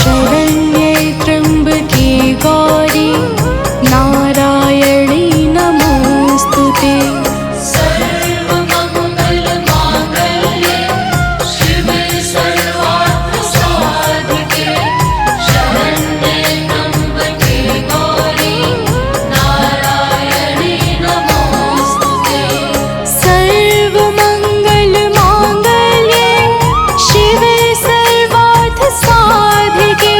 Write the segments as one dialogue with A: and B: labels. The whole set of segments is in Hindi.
A: शरण्ये त्र्यम्बके गौरी नारायणी नमोस्तुते।
B: सर्वमङ्गलमाङ्गल्ये शिवे सर्वार्थसाधिके शरण्ये त्र्यम्बके गौरी नारायणी नमोस्तुते।
A: सर्वमङ्गलमाङ्गल्ये शिवे सर्वार्थसाधिके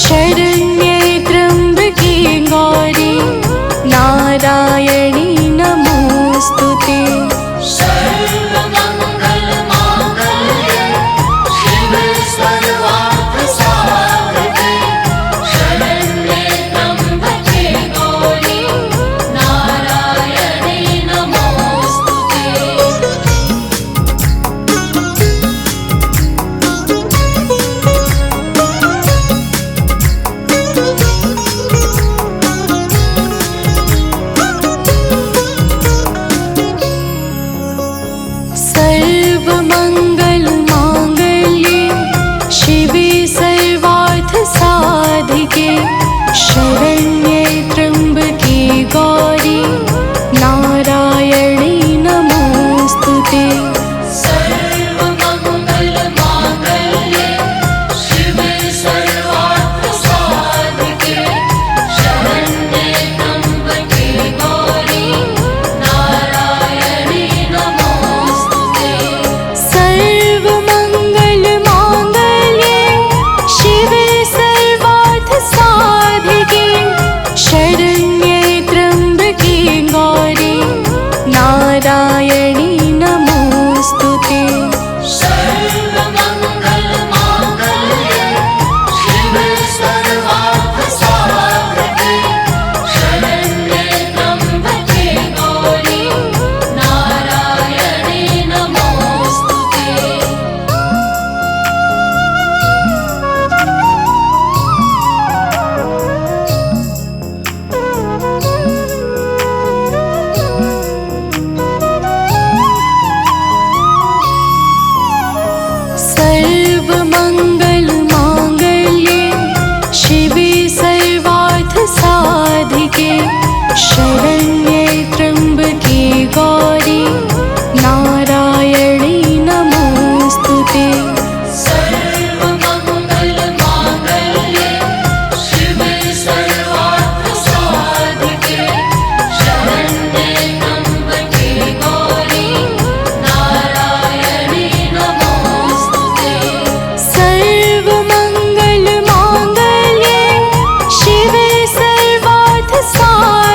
A: शरण्ये त्र्यम्बके गौरी नारायणी नमोस्तुते।
B: सर्वमङ्गलमाङ्गल्ये शिवे सर्वार्थसाधिके शरण्ये त्र्यम्बके गौरी नारायणी नमोस्तुते।
A: सर्वमङ्गलमाङ्गल्ये शिवे सर्वार्थसाधिके शरण्ये त्र्यम्बके गौरी नारायणी नमोस्तुते।
B: सर्वमङ्गलमाङ्गल्ये शिवे सर्वार्थसाधिके शरण्ये त्र्यम्बके गौरी नारायणी नमोस्तुते।
A: सर्वमङ्गलमाङ्गल्ये शिवे सर्वार्थसाधिके शरण्ये त्र्यम्बके गौरी नारायणी नमोस्तुते।
B: सर्वमङ्गलमाङ्गल्ये शिवे सर्वार्थसाधिके शरण्ये त्र्यम्बके गौरी नारायणी नमोस्तुते।
A: सर्वमङ्गलमाङ्गल्ये शिवे सर्वार्थसाधिके शरण्ये त्र्यम्बके गौरी नारायणी नमोस्तुते।
B: सर्वमङ्गलमाङ्गल्ये शिवे सर्वार्थसाधिके शरण्ये त्र्यम्बके गौरी नारायणी नमोस्तुते।
A: सर्वमङ्गलमाङ्गल्ये शिवे सर्वार्थसाधिके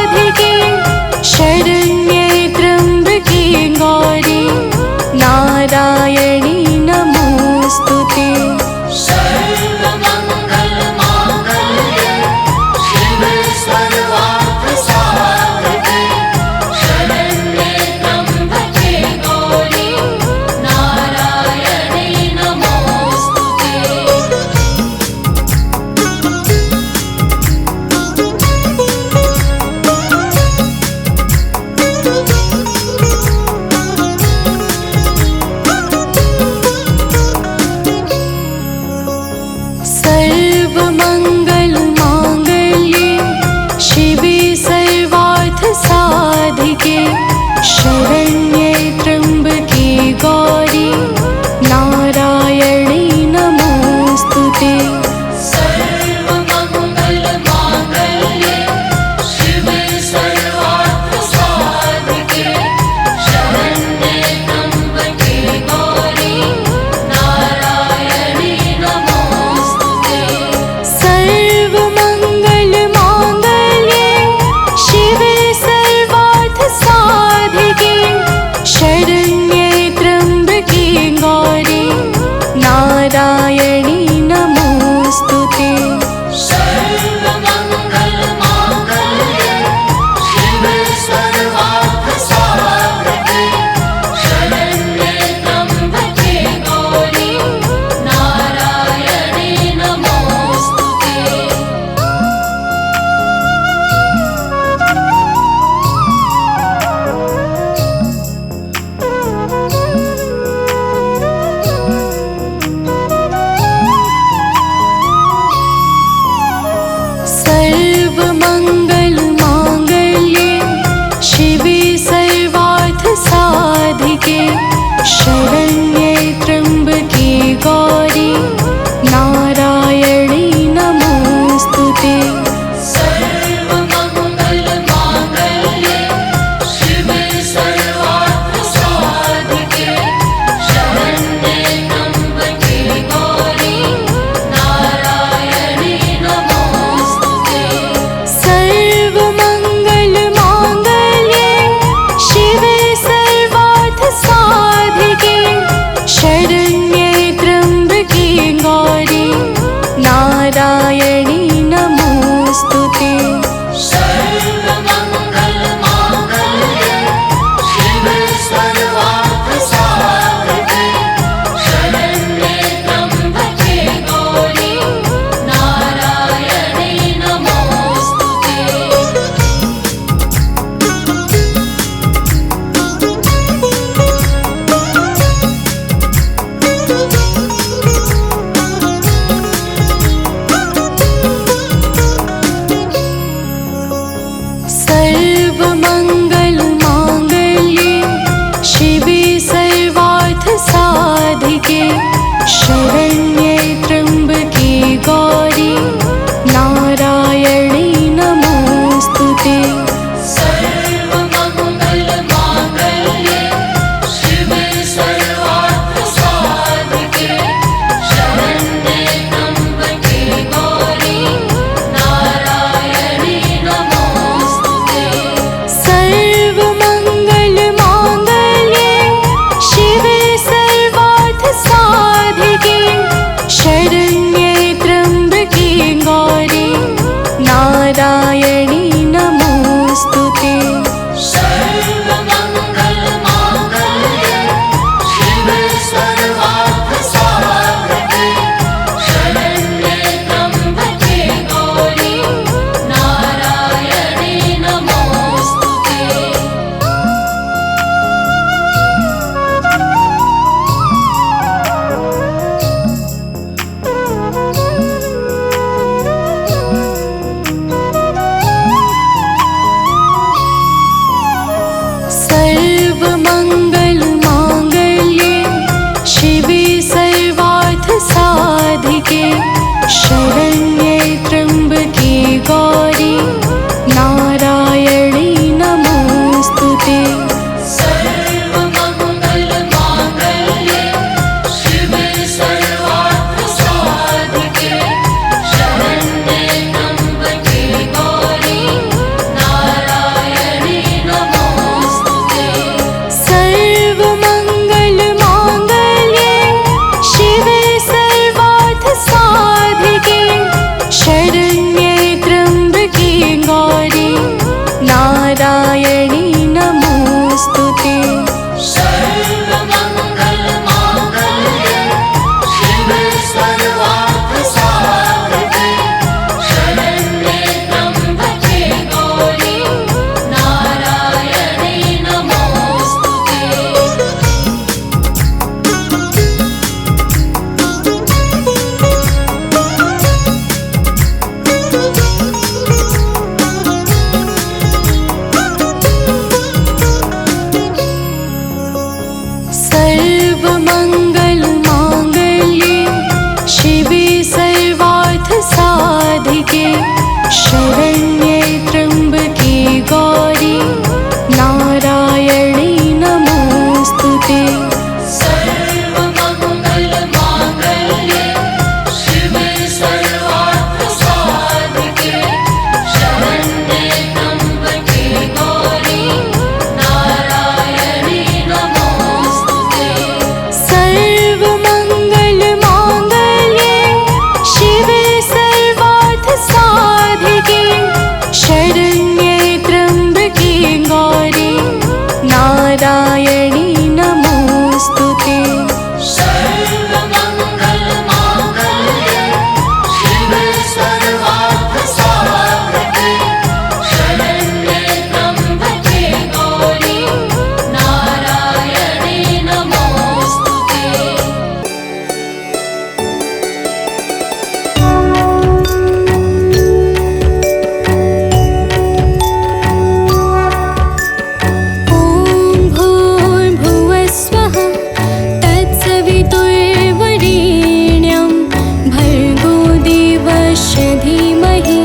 A: धीमहि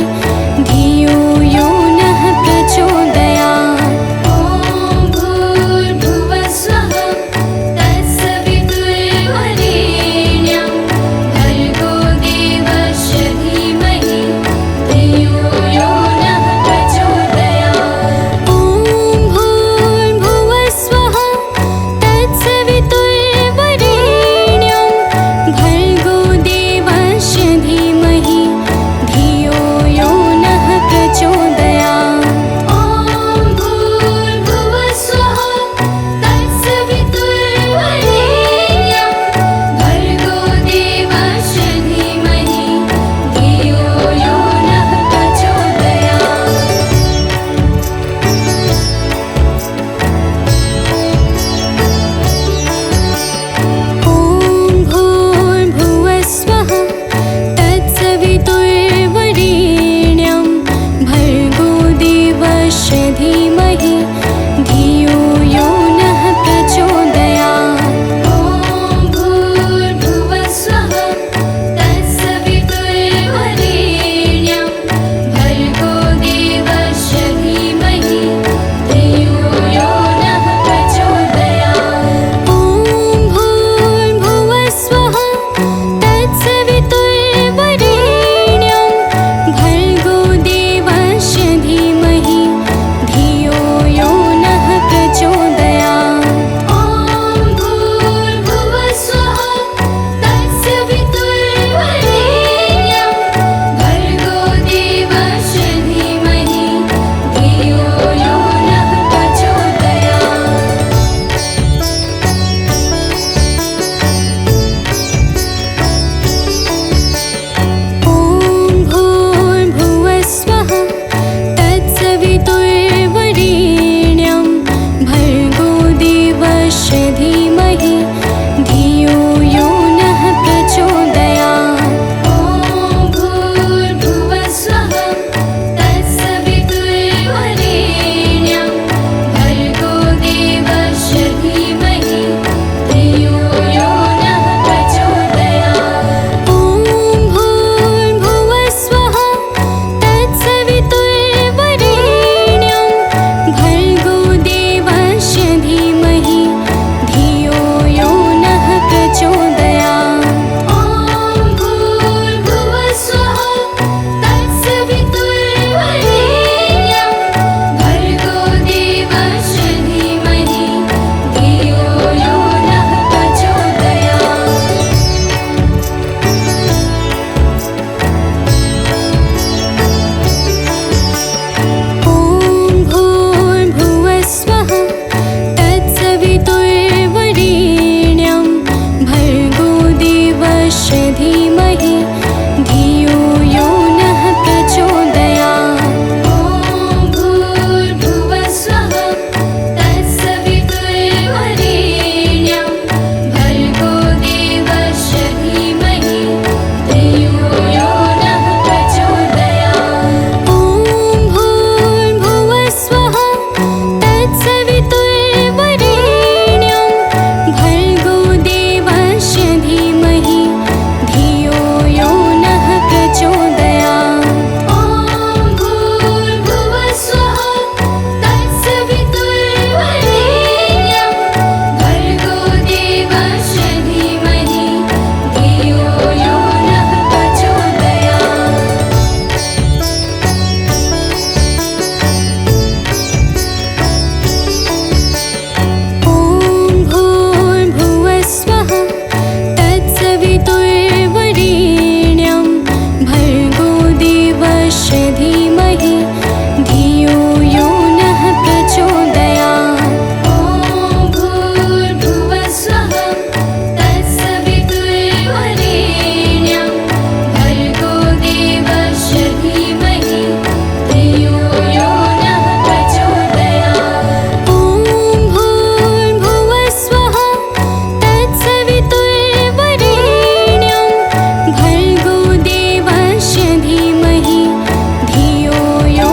A: धियो यो नः प्रचोदयात्।
B: ॐ भूर्भुवस्वः तत्सवितुर्वरेण्यं भर्गो देवस्य धीमहि धियो यो नः प्रचोदयात्।
A: ॐ भूर्भुवस्वः तत्सवितुर्वरेण्यं भर्गो देवस्य धीमहि धियो यो नः प्रचोदयात्।
B: ॐ भूर्भुवस्वः तत्सवितुर्वरेण्यं भर्गो देवस्य धीमहि धियो यो नः प्रचोदयात्।
A: ॐ भूर्भुवस्वः तत्सवितुर्वरेण्यं भर्गो देवस्य धीमहि धियो यो नः प्रचोदयात्।
B: ॐ भूर्भुवस्वः तत्सवितुर्वरेण्यं भर्गो देवस्य धीमहि धियो यो नः प्रचोदयात्।
A: ॐ भूर्भुवस्वः तत्सवितुर्वरेण्यं भर्गो देवस्य धीमहि धियो यो नः प्रचोदयात्।
B: ॐ भूर्भुवस्वः तत्सवितुर्वरेण्यं भर्गो देवस्य धीमहि धियो यो नः प्रचोदयात्।
A: ॐ भूर्भुवस्वः तत्सवितुर्वरेण्यं भर्गो देवस्य धीमहि धियो यो नः प्रचोदयात्।
B: ॐ भूर्भुवस्वः तत्सवितुर्वरेण्यं भर्गो देवस्य धीमहि धियो यो नः प्रचोदयात्।
A: ॐ भूर्भुवस्वः तत्सवितुर्वरेण्यं भर्गो देवस्य धीमहि धियो यो नः प्रचोदयात्।
B: ॐ भूर्भुवस्वः तत्सवितुर्वरेण्यं भर्गो देवस्य धीमहि धियो यो नः प्रचोदयात्।
A: ॐ भूर्भुवस्वः तत्सवितुर्वरेण्यं भर्गो देवस्य धीमहि धियो यो नः प्रचोदयात्।
B: ॐ भूर्भुवस्वः तत्सवितुर्वरेण्यं भर्गो देवस्य धीमहि धियो यो नः प्रचोदयात्।
A: ॐ भूर्भुवस्वः तत्सवितुर्वरेण्यं भर्गो देवस्य धीमहि धियो यो नः प्रचोदयात्।
B: ॐ भूर्भुवस्वः तत्सवितुर्वरेण्यं भर्गो देवस्य धीमहि धियो यो नः प्रचोदयात्।
A: ॐ भूर्भुवस्वः तत्सवितुर्वरेण्यं भर्गो देवस्य धीमहि धियो यो नः प्रचोदयात्।
B: ॐ भूर्भुवस्वः तत्सवितुर्वरेण्यं भर्गो देवस्य धीमहि धियो यो नः प्रचोदयात्।
A: ॐ भूर्भुवस्वः तत्सवितुर्वरेण्यं भर्गो देवस्य धीमहि धियो यो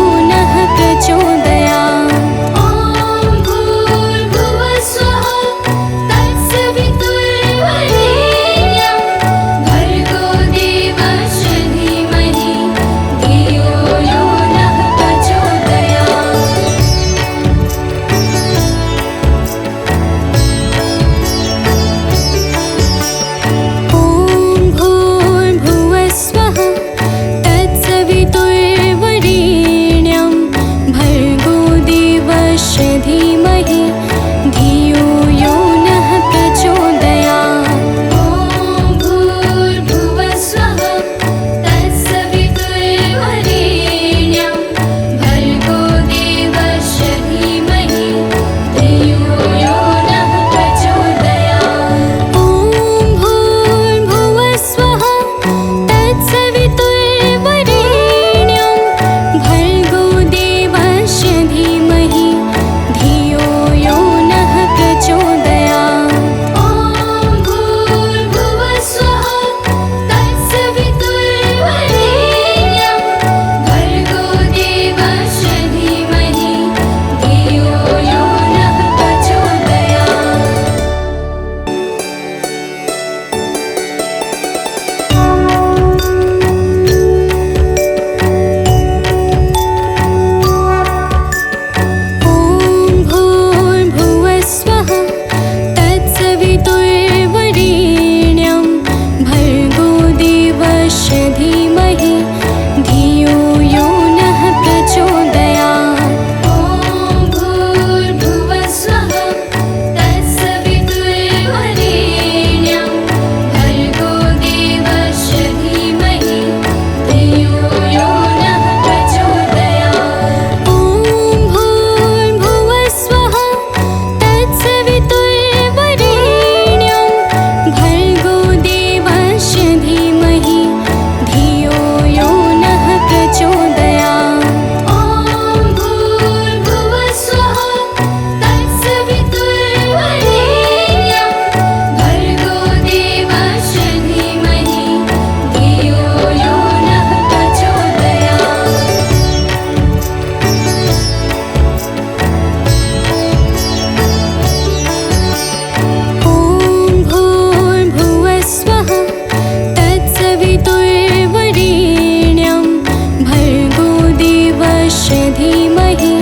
A: देवस्य धीमहि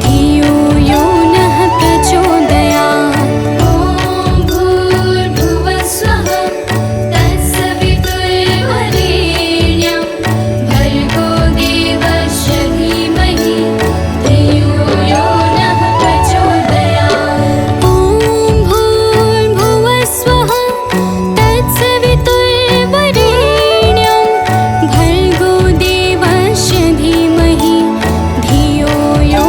A: धियो यो नः प्रचोदयात्।
B: ॐ भूर्भुवः स्वः तत्सवितुर्वरेण्यं भर्गो देवस्य धीमहि धियो यो नः प्रचोदयात्।
A: ॐ भूर्भुवः स्वः तत्सवितुर्वरेण्यं भर्गो देवस्य धीमहि धियो यो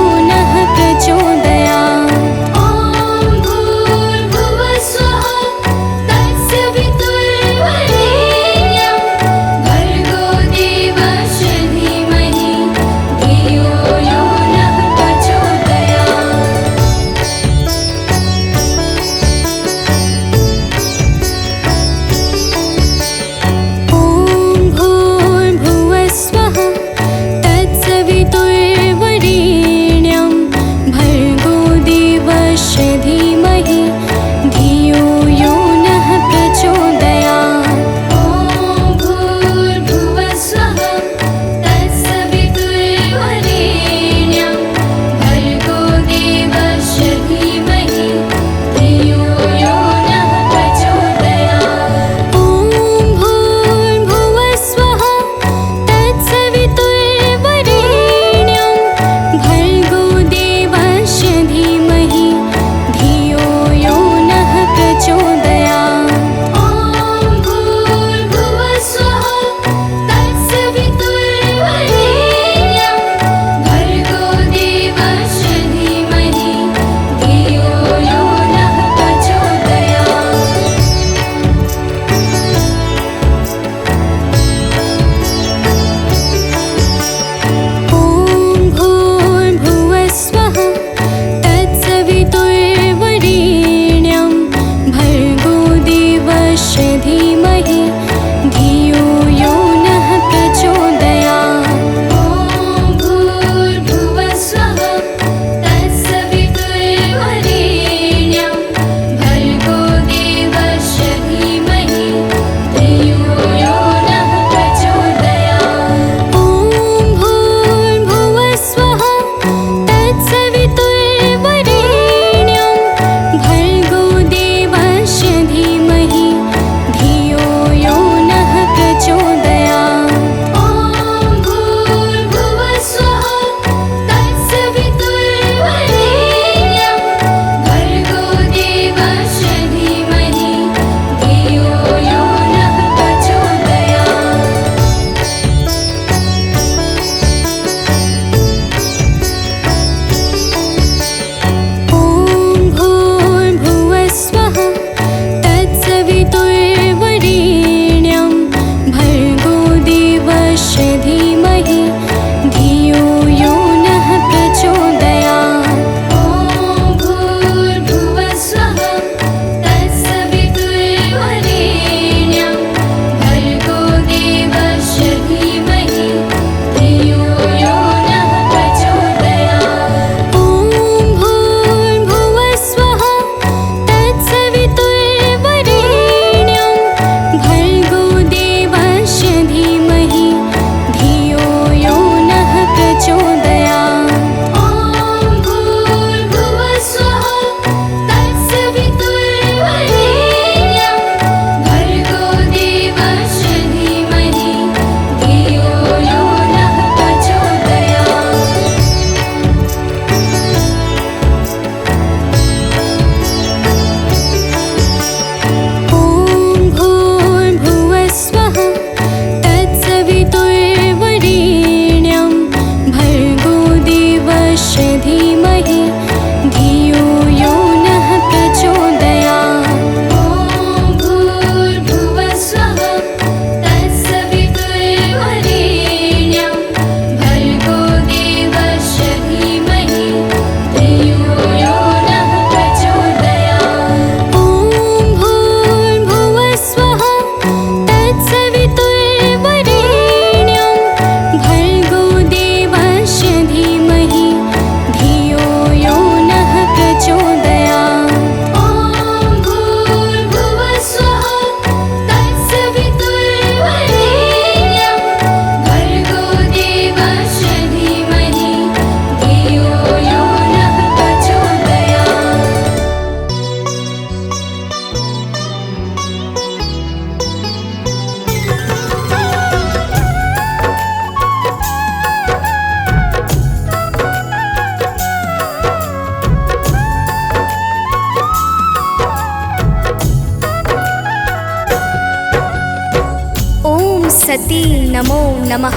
A: सती नमो नमः।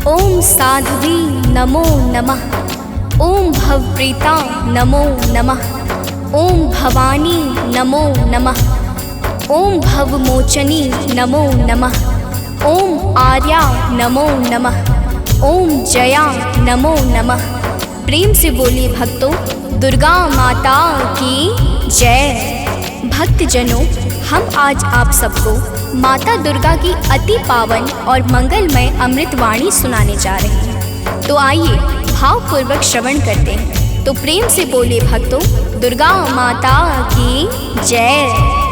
A: ओम साध्वी नमो नमः। ओम भवप्रीता नमो नमः। ओम भवानी नमो नमः। ओम भवमोचनी नमो नमः। ओम आर्या नमो नमः। ओम जया नमो नमः। प्रेम से बोलिए भक्तों, दुर्गा माता की जय। भक्तजनों, हम आज आप सबको माता दुर्गा की अति पावन और मंगलमय अमृतवाणी सुनाने जा रहे हैं। तो आइए भावपूर्वक श्रवण करते हैं। तो प्रेम से बोलिए भक्तों, दुर्गा माता की जय।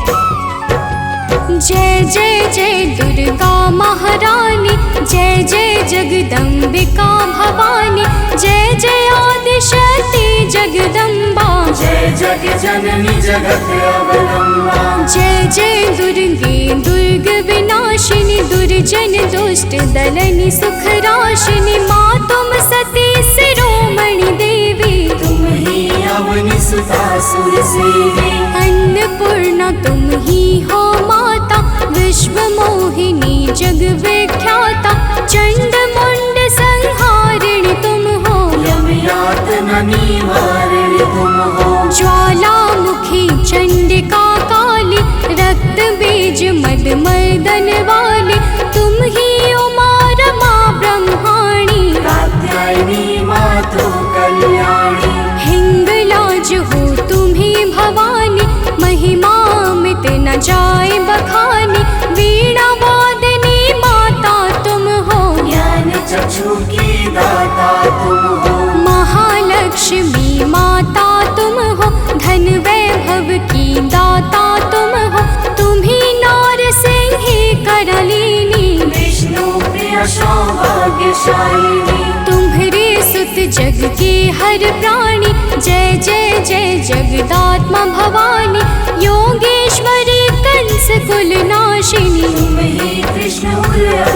A: जय जय जय दुर्गा महारानी, जय जय जगदम्बिका भवानी, जय जय आदिशक्ति जगदम्बा,
C: जय जग जननी जगत अवलंबा।
A: जय जय दुर्गे दुर्ग विनाशिनी, दुर्जन दुष्ट दलनी सुख राशिनी, माँ तुम सती शिरोमणि देवी,
C: तुम ही अवनि सुता सुर सेवी।
A: अन्नपूर्णा तुम ही हो माता, विश्व मोहिनी जग विख्याता, चंड मुंड संहारिणी तुम हो,
C: यम यातना निवारिणी तुम हो।
A: ज्वालामुखी चंडिका काली, रक्त बीज मद मर्दन वाली, तुम ही उमा रमा ब्रह्माणी,
C: कात्यायनी मातु कल्याणी।
A: हिंगलाज हो तुम्ही भवानी, महिमा मिट न जाए बखानी, वीणा वादनी माता तुम हो,
C: ज्ञान चक्षु की दाता तुम हो।
A: महालक्ष्मी माता तुम हो, धन वैभव की दाता तुम हो, तुम्ही नारसिंही करलिनी,
C: विष्णु प्रिय सौभाग्यशालिनी।
A: तुम्हारे सुत जग के हर प्राणी, जय जय जय जगदात्मा भवानी, योगेश्वरी कंस कुल नाशिनी,
C: तुम ही कृष्ण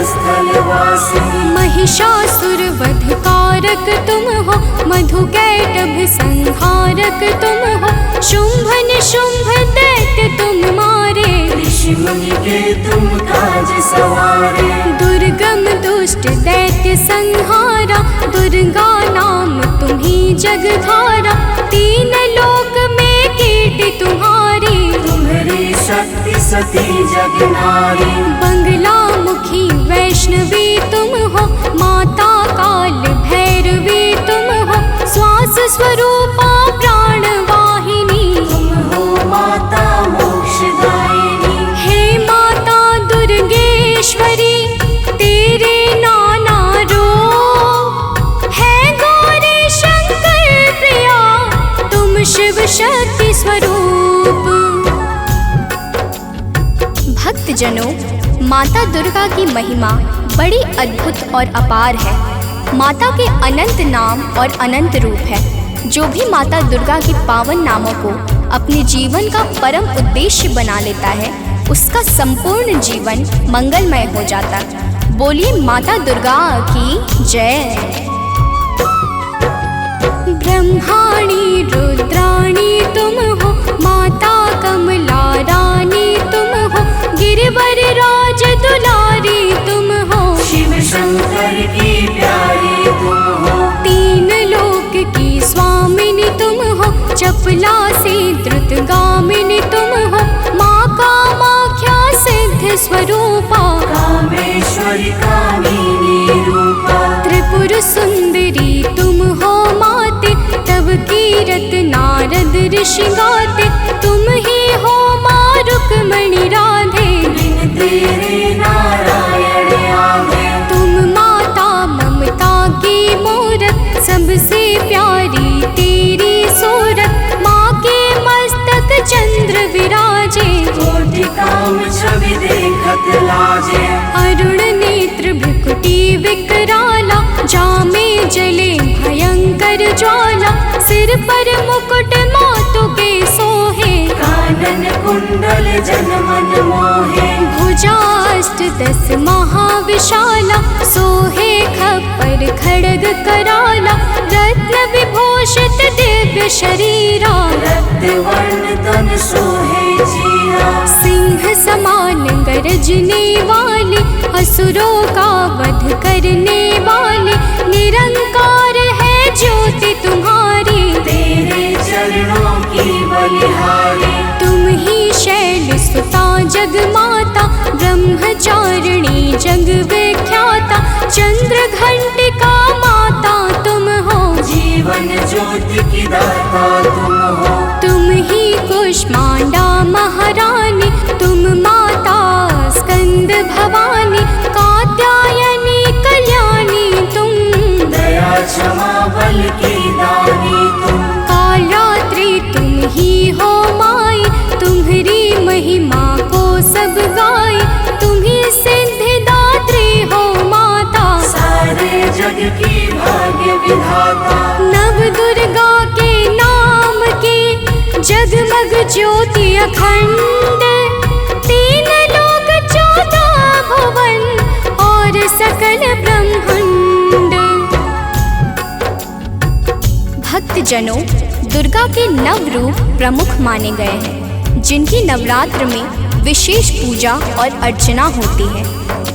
C: स्थल वासिनी।
A: महिषासुर वध कारक तुम हो, मधु कैटभ संहारक तुम हो, शुंभ निशुंभ दैत्य तुम मारे,
C: ऋषि मुनि के तुम काज सवारे।
A: दुर्गम दुष्ट दैत्य संहारा, दुर्गा नाम तुम्ही जगधारा, तीन लोक में कीर्ति तुम्हारी,
C: तुम्हारी शक्ति सती जग नारी।
A: बंगला मुखी वैष्णवी तुम हो, माता काल भैरवी तुम हो, श्वास स्वरूपा प्राण वाहिनी,
C: तुम हो माता मोक्षदायिनी।
A: हे माता दुर्गेश्वरी, तेरे नाना रूप है गौरी शंकर प्रिया, तुम शिव शक्ति स्वरूप। भक्तजनों, माता दुर्गा की महिमा बड़ी अद्भुत और अपार है। माता के अनंत नाम और अनंत रूप है। जो भी माता दुर्गा के पावन नामों को अपने जीवन का परम उद्देश्य बना लेता है, उसका संपूर्ण जीवन मंगलमय हो जाता। बोलिए माता दुर्गा की जय। ब्रह्माणी रुद्राणी तुम हो, माता कमला रानी तुम हो, गिरिवर राज दुलारी तुम हो,
C: शिव शंकर की प्यारी तुम हो।
A: तीन लोक की स्वामिनी तुम हो, चपला से द्रुतगामिनी तुम हो, माँ कामाख्या सिद्ध स्वरूपा,
C: कामेश्वरी कामिनी रूपा।
A: त्रिपुर सुंदरी तुम हो माते, तब कीरत नारद ऋषि गाते, तुम ही हो माँ रुक्मणी राधे,
C: बिन तेरे नारायण आगे।
A: तुम माता ममता की मूरत, सबसे प्यारी तेरी सूरत, माँ के मस्तक चंद्र विराजे,
C: कोटि काम छवि देखत लाजे।
A: अरुण नेत्र भ्रुकुटी विकराला, जामे जले भयंकर ज्वाला, सिर पर मुकुट मातु के सोहे,
C: कानन कुंडल जन मन मोहे।
A: भुजाष्ट दस महाविशाला, सोहे खप्पर खड्ग कराला, रत्न विभूषित दिव्य शरीरा,
C: रक्तवर्ण तन सोहे जीरा,
A: सिंह समान गरजने वाले, असुरों का वध करने वाले, निरंकार है ज्योति तुम्हारी,
C: तेरे चरणों की बलिहारी,
A: तुम ही शैल सुता जग माता, ब्रह्मचारिणी जग विख्याता, चंद्र घंटिका माता तुम हो,
C: जीवन ज्योति की दाता तुम हो,
A: तुम ही कुष्मांडा महारानी, तुम माता स्कंद भवानी, कात्यायनी कल्याणी तुम,
C: दया क्षमा बल की दानी तुम,
A: कालरात्रि तुम ही हो माई, तुम्हारी महिमा को सब गाए, तुम ही सिद्धिदात्री हो माता,
C: सारे जग की भाग्य विधाता,
A: नव दुर्गा के नाम की जगमग ज्योति अखंड, तीन लोक 14 भुवन और सकल ब्रह्मांड। भक्तजनों, दुर्गा के नव रूप प्रमुख माने गए हैं, जिनकी नवरात्र में विशेष पूजा और अर्चना होती है।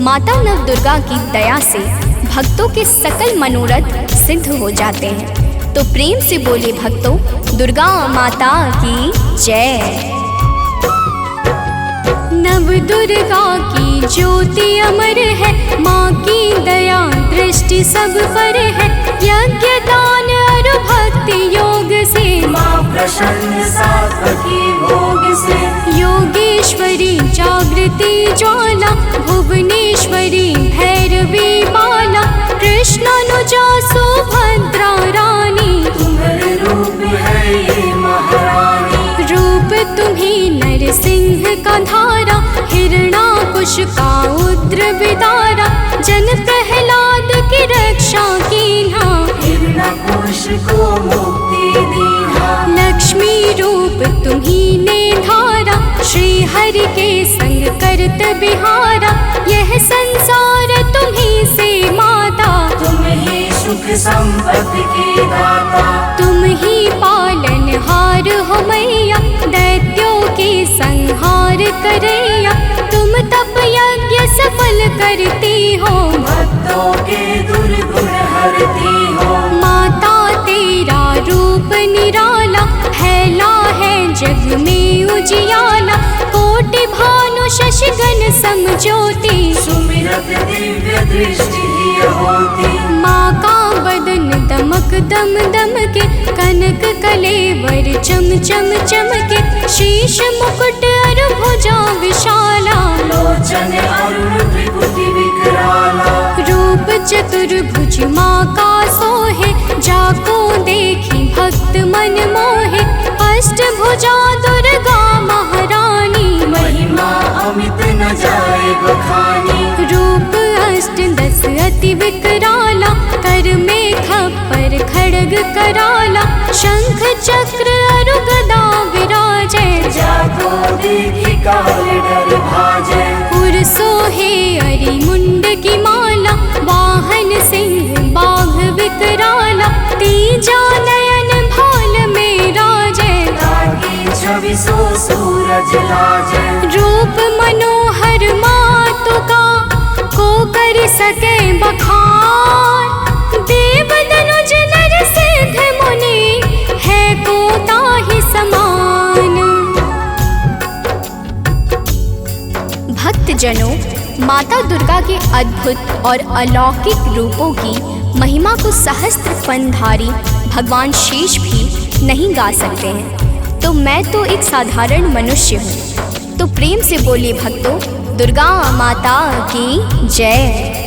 A: माता नव दुर्गा की दया से भक्तों के सकल मनोरथ सिद्ध हो जाते हैं। तो प्रेम से बोले भक्तों, दुर्गा माता की जय। नव दुर्गा की ज्योति अमर है, माँ की दया दृष्टि सब पर है, यज्ञ दान और भक्ति योग से,
C: माँ प्रसन्न सात्वकी भोग से,
A: योगेश्वरी जागृति ज्वाला, भुवनेश्वरी भैरवी बाला, कृष्णानुजा सुभद्रा रानी,
C: तुम्हारे रूप है ये महारानी,
A: रूप तुम्ही नरसिंह का धारा, हिरणाकुश का उद्र विदारा, जन प्रहलाद की रक्षा कीन्हा,
C: हिरण्यकुश को मुक्ति दीहा,
A: लक्ष्मी रूप तुम्ही ने धारा, श्री हरि के संग करत बिहारा, यह संसार तुम्ही से माता,
C: तुम ही सुख संपत्ति की दाता,
A: तुम ही पालनहार हो मैया, दैत्यों के संहार करैया, तुम तप यज्ञ सफल करती हो,
C: भक्तों के दुर्गुण हरती हो,
A: माता तेरा रूप निराला, फैला है जग में उजियाला, कोटि भानु शशिगण समज्योति,
C: सुमिरत दिव्य दृष्टि ही होती,
A: माँ का बदन दमक दम दम के, कनक कलेवर चम चम चमके, शीश मुकुट और भुजा विशाला,
C: लोचन अरुण त्रिपुटी विकराला,
A: रूप चतुर्भुज माँ का सोहे, जाको देखी भक्त मन मोहे, अष्टभुजा दुर्गा महारानी,
C: महिमा अमित न जाए बखानी,
A: रूप अष्ट 10 अति विकराला, कर में खप्पर खड्ग कराला, शंख चक्र और गदा विराजे,
C: जाको देखी काल डर भाजे,
A: उर सोहे अरि मुंड की माला, वाहन सिंह बाघ विकराला, तीजा नयन भाल में राजे,
C: ताकि 24 सूरज लाजे,
A: रूप मनोहर मातु का को कर सके बखान, देव दनुज नर सिद्ध मुनि है को ताहि समान। भक्तजनों, माता दुर्गा के अद्भुत और अलौकिक रूपों की महिमा को सहस्त्र फनधारी भगवान शेष भी नहीं गा सकते हैं। तो मैं तो एक साधारण मनुष्य हूँ। तो प्रेम से बोलिए भक्तों, दुर्गा माता की जय।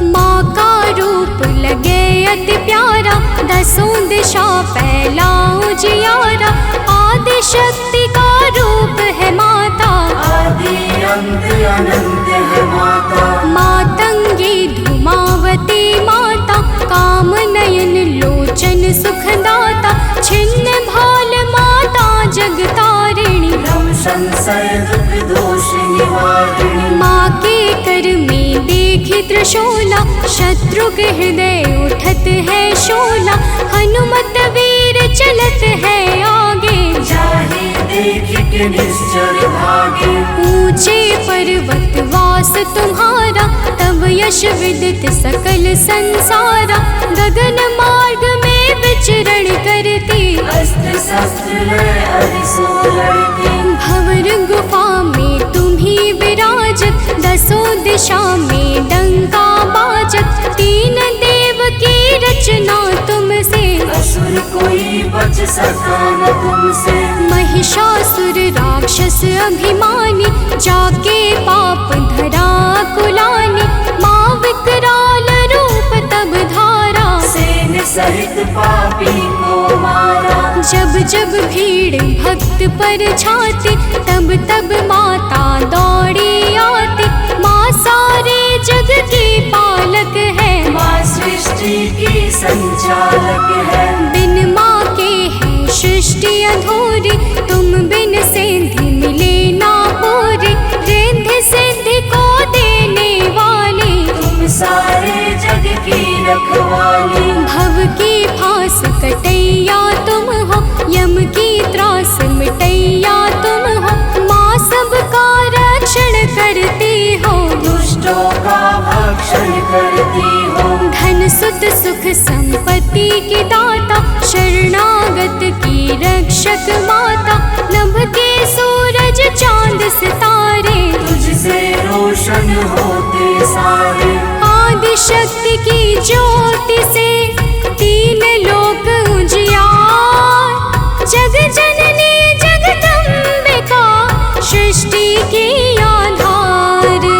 A: माँ का रूप लगे अति प्यारा, 10 दिशा फैला उजियारा, आदि शक्ति का रूप है माता,
C: आदि अंत अनंत है माता,
A: मातंगी धूमावती माता, काम नयन लोचन सुखदाता, छिन्न भाल माता जगतारिणी,
C: भ्रम संशय दुख दोष निवारिणी,
A: माँ के कर में देखी शोला, शत्रु के हृदय उठत है शोला। हनुमत वीर चलत है आगे,
C: जाहि देख के निश्चर भागे।
A: ऊंचे पर्वत वास तुम्हारा, तब यश विदित सकल संसारा। गगन मार्ग में विचरण करती,
C: अस्त्र शस्त्र लय अरिसो लड़ती।
A: भंवर गुफा में तुम्ही विराजत, दसों दिशा में डंका बाजत। तीन देव की रचना तुमसे,
C: असुर कोई बच सका न तुमसे।
A: महिषासुर राक्षस अभिमानी, जाके पाप धरा कुलानी। माँ विकराल रूप तब धारा,
C: सेन सहित पापी को मारा।
A: जब जब भीड़ भक्त पर छाती, तब तब माता दौड़ी आती। माँ सारे जग की पालक है,
C: माँ सृष्टि की संचालक है।
A: बिन माँ के है सृष्टि अधूरी, तुम बिन सिद्धि मिले ना पूरी। रिद्धि सिद्धि को देने वाली,
C: तुम सारे जग की रखवाली।
A: भव की फांस कटैया तुम हो, यम की त्रास मिटैया तुम हो। माँ सबका रक्षण करती हो,
C: दुष्टों का भक्षण करती हो।
A: धन सुत सुख संपत्ति की दाता, शरणागत की रक्षक माता। नभ के सूरज चांद सितारे,
C: तुझसे रोशन होते सारे।
A: आदि शक्ति की ज्योति से तीन लोक उजियार। जग जननी जगदम्बिका, सृष्टि की आधार।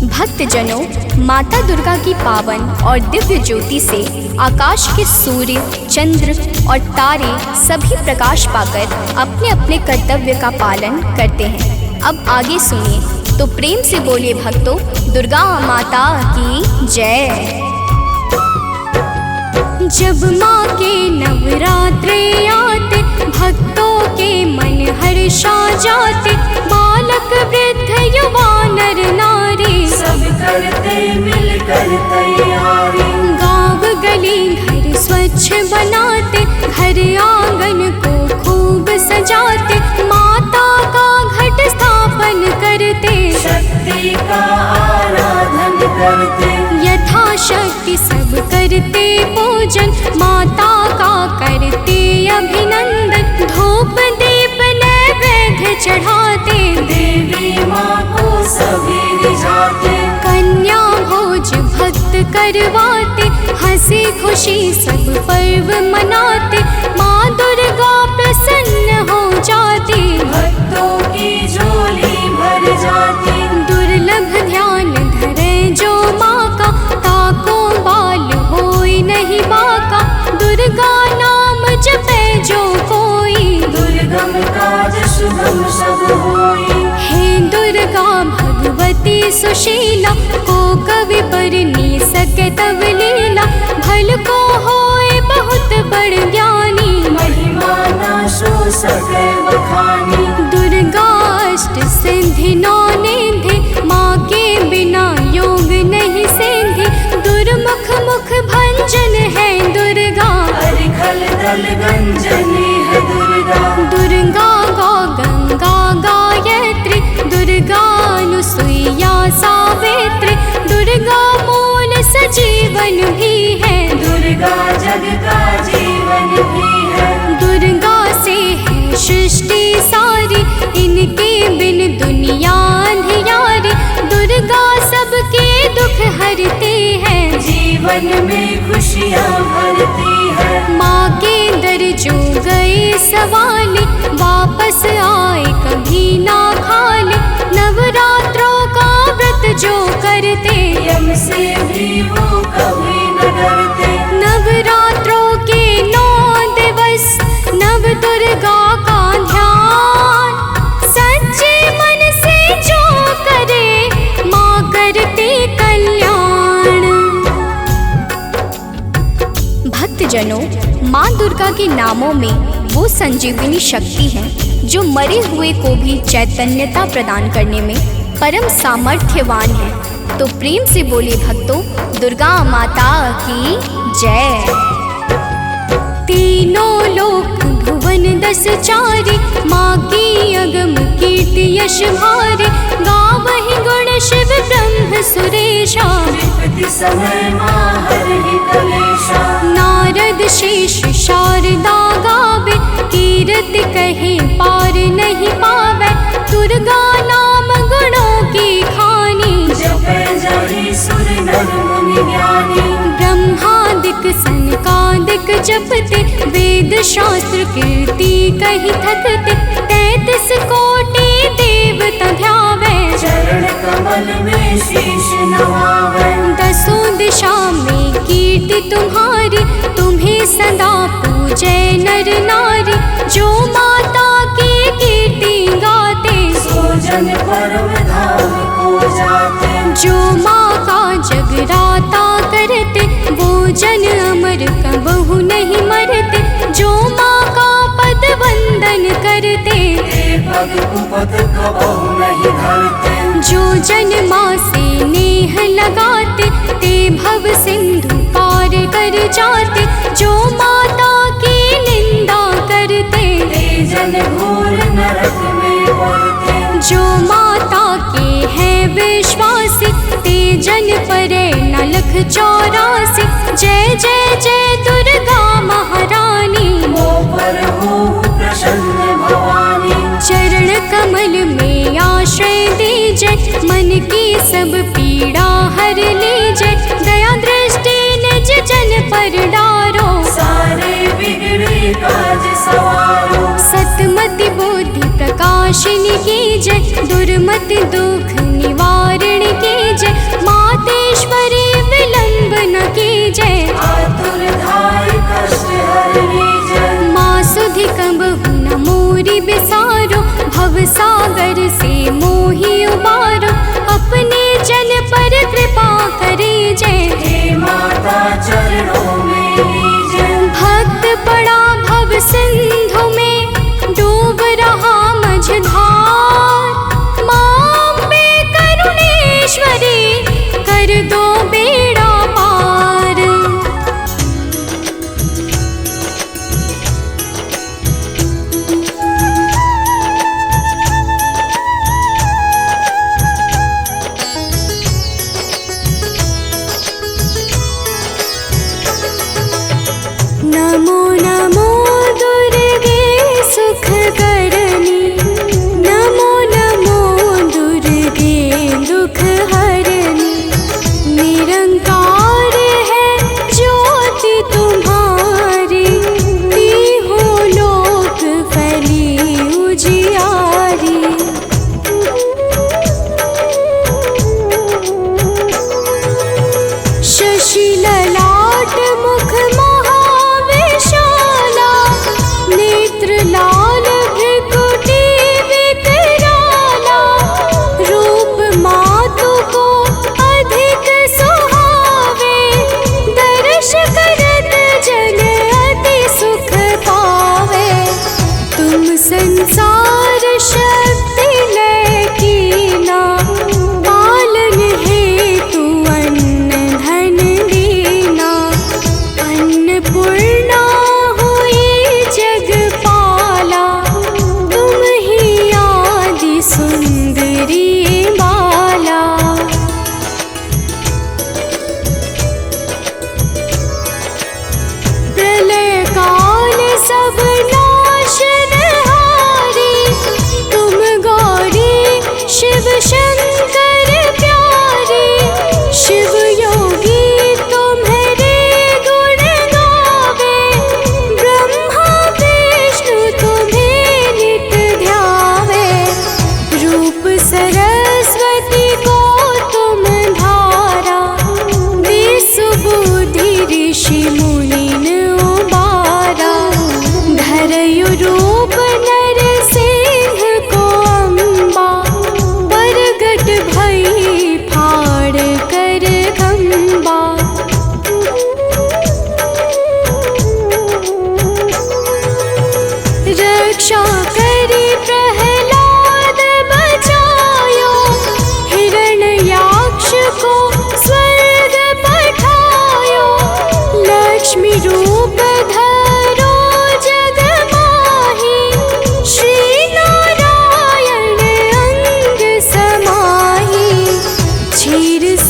A: भक्तजनों, माता दुर्गा की पावन और दिव्य ज्योति से आकाश के सूर्य, चंद्र और तारे सभी प्रकाश पाकर अपने अपने कर्तव्य का पालन करते हैं। अब आगे सुनिए, तो प्रेम से बोलिए भक्तों, दुर्गा माता की जय। जब माँ के नवरात्रे आते, भक्तों के मन हर्षा जाते। बालक वृद्ध युवा नर नारी,
C: सब करते मिलकर तैयारी।
A: गाँव गली घर स्वच्छ बनाते, घर आंगन को खूब सजाते। माता का घट स्थापन करते,
C: शक्ति का आराधन करते।
A: यथाशक्ति सब करते पूजन, माता का करते अभिनंदन। धूप दीप नैवेद्य चढ़ाते,
C: देवी माँ को सभी रिझाते।
A: कन्या भोज भक्त करवाते, हंसी खुशी सब पर्व मनाते। माँ दुर्गा प्रसन्न हो जाती,
C: भक्तों की झोली भर जाती।
A: दुर्लभ ध्यान धरे जो माँ का, ताको बाल होई नहीं बाका। दुर्गा नाम जपे जो कोई,
C: दुर्गम काज शुभम सब होई।
A: हे दुर्गा भगवती सुशीला, को कवि पर नी सके तब लीला। भल को होए बहुत बड़ ज्ञानी,
C: महिमा न सो सके बखानी।
A: दुर्गा अष्ट सिद्धि नौ निधि, माँ के बिना योग नहीं सिद्धि। दुर्मुख मुख भंजन है दुर्गा,
C: अरिखल दल गंजनी है दुर्गा।
A: दुर्गा गौ गंगा गायत्री, दुर्गा अनुसुईया सावित्री। दुर्गा मूल सजीवन भी है,
C: दुर्गा जग का जीवन भी है।
A: दुर्गा से है सृष्टि सारी, इनके बिन दुनिया अंधियारी। दुर्गा सबके दुख हरती है,
C: जीवन में खुशियाँ भरती है।
A: माँ के दर जो गए सवाली, वापस आए कभी ना खाली। नवरात्रों का व्रत जो करते,
C: यम से भी वो कभी न डरते।
A: नवरात्रों के 9 दिवस, नव दुर्गा का ध्यान। सच्चे मन से जो करे, माँ करते कल्याण। भक्तजनों, माँ दुर्गा के नामों में वो संजीवनी शक्ति है, जो मरे हुए को भी चैतन्यता प्रदान करने में परम सामर्थ्यवान है। तो प्रेम से बोले भक्तों, दुर्गा माता की जय। तीनों लोक भुवन दस चारे, माँ की अगम कीर्ति यश भारे। गावहि गुण शिव ब्रह्म सुरेशा,
C: विपत्ति समय माँ हरहि कलेशा।
A: नारद शेष शारदा गावे, कीर्ति कहे पार नहीं पावे। दुर्गा नाम गुणों की खानी,
C: जपै जाहि सुर नर मुनि ज्ञानी।
A: ब्रह्मादिक सनकादिक जपते, वेद शास्त्र कीर्ति कही थकते। 33 कोटि देवता ध्यावे,
C: चरण कमल में शीश नवावे।
A: दसों दिशा में कीर्ति तुम्हारी, तुम्हें सदा पूजे नर नारी। जो माता की कीर्ति गाते,
C: सो जन परम धाम को जाते।
A: जो माँ का जगराता करते, वो जन अमर कबहु नहीं मरते। जो माँ का पद वंदन करते,
C: ते पग कुपथ कबहु नहीं धरते।
A: जो जन माँ से नेह लगाते, ते भव सिंधु पार कर जाते। जो माता की निंदा करते,
C: ते जन घोर नरक में पड़ते।
A: जो माता के हैं विश्वासी, ते जन परे न लख 84। जय जय जय दुर्गा महारानी,
C: मो पर हो प्रसन्न भवानी।
A: चरण कमल में आश्रय दीजे, मन की सब पीड़ा हर लीजे। दया दृष्टि निज जन पर डारो,
C: सारे बिगड़े काज सवारो।
A: सतमति बुद्धि प्रकाशिनी की जय, दुर्मति दुख निवारण की जय। मातेश्वरी विलंब न की जय,
C: आतुर धाय कष्ट हरनी जय।
A: माँ सुधि कबहु न मोरी बिसारो, भव सागर से मोहि उबारो। अपने जन पर कृपा करी जय,
C: हे माता चरणों में लीजै।
A: भक्त पड़ा भव सिंधु में, डूब रहा मझधार। माँ अम्बे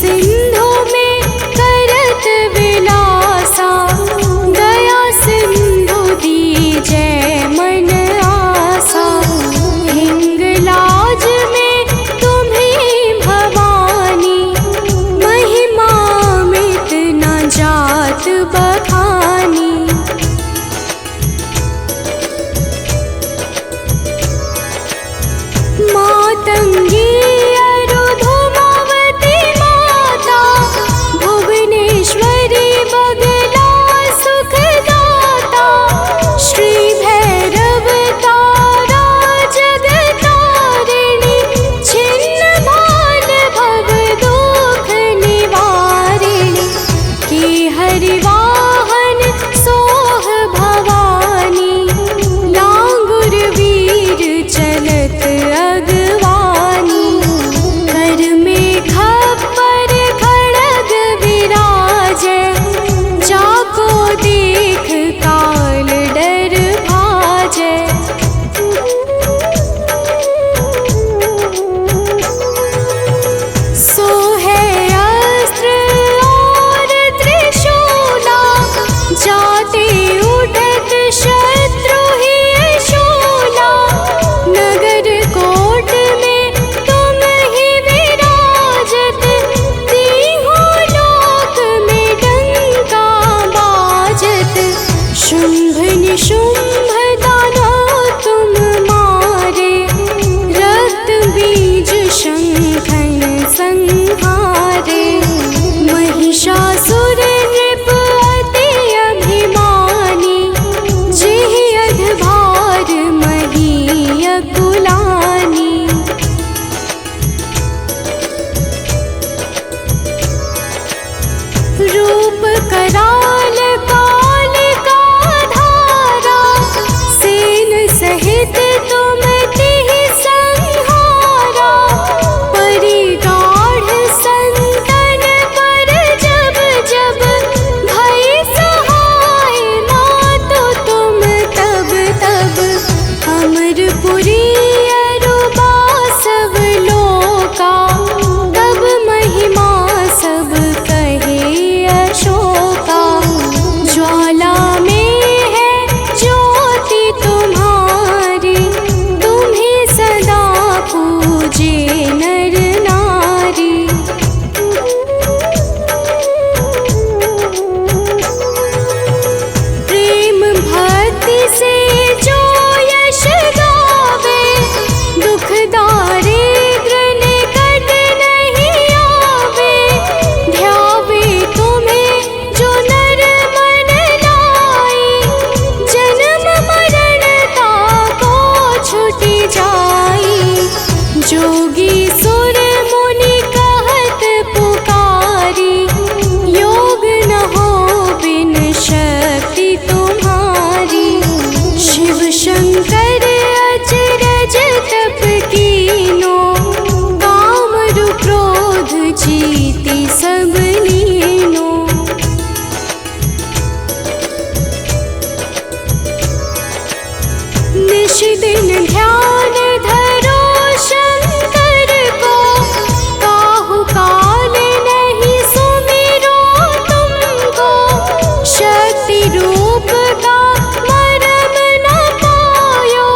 A: सिंधु में करत विलासा, दया सिंधु दीजै मन आसा। हिंगलाज में तुम्हीं भवानी, महिमा मित न जात बखानी। मातंगी अरुधुमावती माता, भुवनेश्वरी बगला सुखदाता। श्री भैरव तारा जगतारिणी, छिन्न भाल भव दुख निवारिणी। की हरिवाहन सोह भवानी, लांगुर वीर चलत अगवानी। कर में खप्पर खड़ग विराजै, जाको देख काल डर भाजै। सोहै अस्त्र और त्रिशूला, जाते उठत शत्रु ही शूला। नगर कोट में तुम ही विराजत, तीहों लोक में डंका बाजत। शुंभ निशुंभ दानव तुम मारे, रक्त बीज शंखन संहारे। महिषासुर नृप अति अभिमानी, जेहि अधभार मही अकुलानी। रूप कराल काल का धारा, सेन सहित तुम तिहि संहारा। परिगाढ़ संतन पर जब जब, भय सहाय मातो तुम तब तब। अमरपुरी अरुबा सब लोका, तब महिमा सब कहे अशोका। ज्वाला में है ज्योति तुम्हारी, तुम्हें सदा पूजे नर नारी। प्रेम भक्ति से जो यश गावे, दुख दारिद्र निकट नहीं आवे। ध्यावे तुम्हें जो नर मन लाई, जन्म मरण ताको छुटि जाई। जोगी सुर मुनि कहत पुकारी, योग न हो बिन शक्ति तुम्हारी। शिव शंकर अचरज तप कीनो, कामरु क्रोध जीति सब लीनो। निश दिन ध्यान धरो शंकर को, काहू काल नहीं सुमिरो तुमको। शक्ति रूप का मरम न पायो,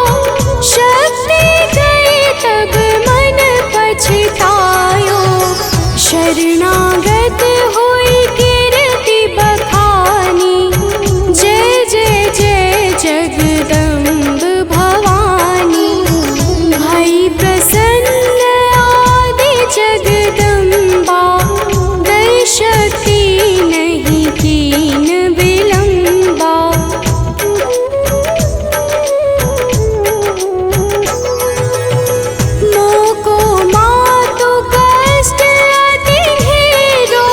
A: शक्ति गई तब मन पछतायो। शरणागत हुई कीर्ति बखानी, जय जय जय जगदम्ब भवानी। भई प्रसन्न आदि जगदम्बा, दई शक्ति नहीं कीन विलंबा। मोको मातु कष्ट अति घेरो,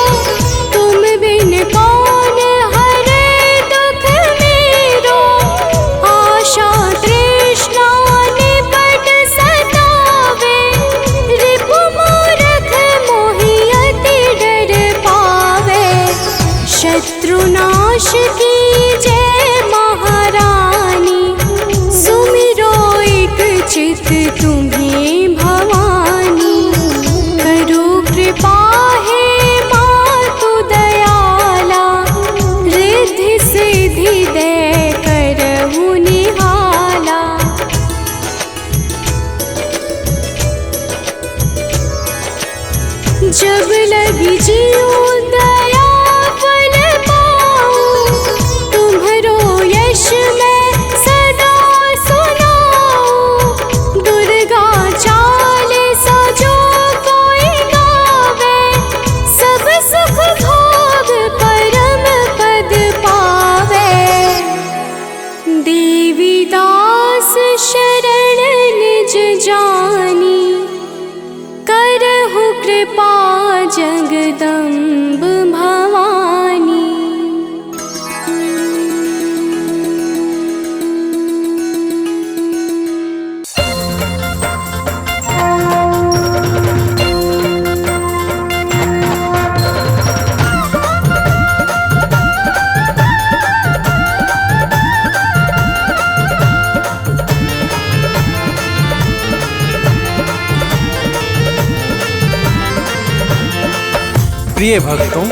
D: प्रिय भक्तों,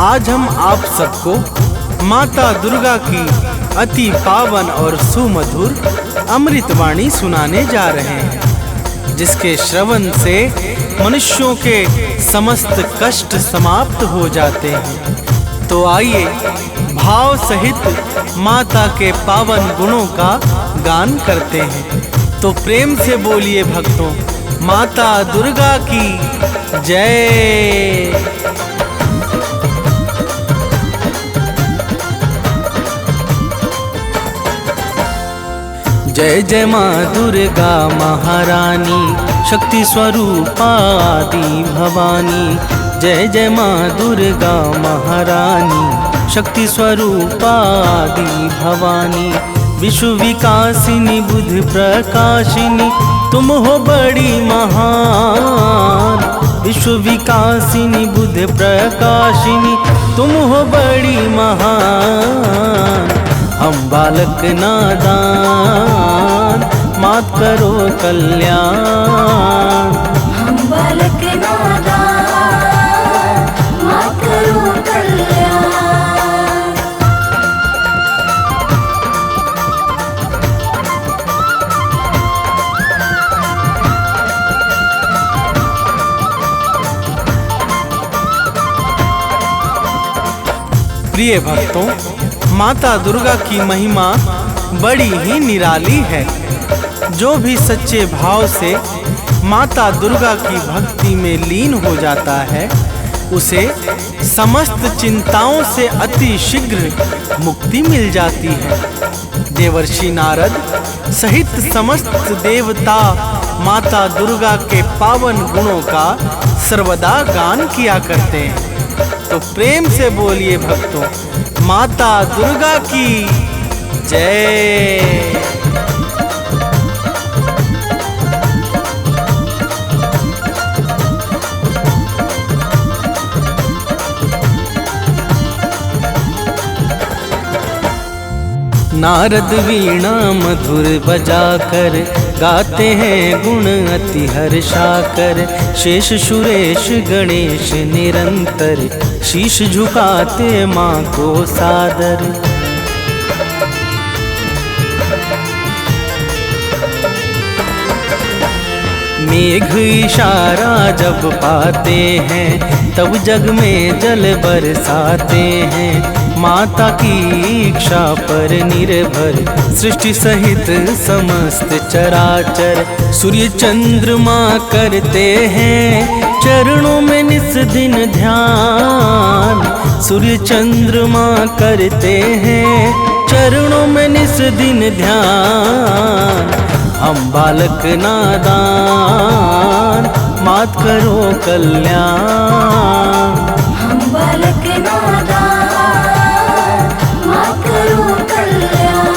D: आज हम आप सबको माता दुर्गा की अति पावन और सुमधुर अमृतवाणी सुनाने जा रहे हैं, जिसके श्रवण से मनुष्यों के समस्त कष्ट समाप्त हो जाते हैं। तो आइए भाव सहित माता के पावन गुणों का गान करते हैं। तो प्रेम से बोलिए भक्तों, माता दुर्गा की जय। जय जय माँ दुर्गा महारानी, शक्ति स्वरूपा आदि भवानी। जय जय माँ दुर्गा महारानी, शक्ति स्वरूपा आदि भवानी। विश्व विकासिनी बुद्धि प्रकाशिनी, तुम हो बड़ी महान। विश्व विकासिनी बुद्धि प्रकाशिनी, तुम हो बड़ी महान। हम बालक नादान, मात करो कल्याण।
B: हम बालक नादान, मात करो कल्याण।
D: प्रिय भक्तों, माता दुर्गा की महिमा बड़ी ही निराली है। जो भी सच्चे भाव से माता दुर्गा की भक्ति में लीन हो जाता है, उसे समस्त चिंताओं से अति शीघ्र मुक्ति मिल जाती है। देवर्षि नारद सहित समस्त देवता माता दुर्गा के पावन गुणों का सर्वदा गान किया करते हैं। तो प्रेम से बोलिए भक्तों, माता दुर्गा की जय। नारद वीणा मधुर बजाकर, गाते हैं गुण अति हर्षाकर। शेष सुरेश गणेश निरंतर, शीश झुकाते माँ को सादर। मेघ इशारा जब पाते हैं, तब जग में जल बरसाते हैं। माता की इच्छा पर निर्भर, सृष्टि सहित समस्त चराचर। सूर्य चंद्रमा करते हैं, चरणों में निस दिन ध्यान। सूर्य चंद्रमा करते हैं, चरणों में निस दिन ध्यान। हम बालक नादान, मात करो कल्याण।
B: हम बालक नादान, मात करो कल्याण।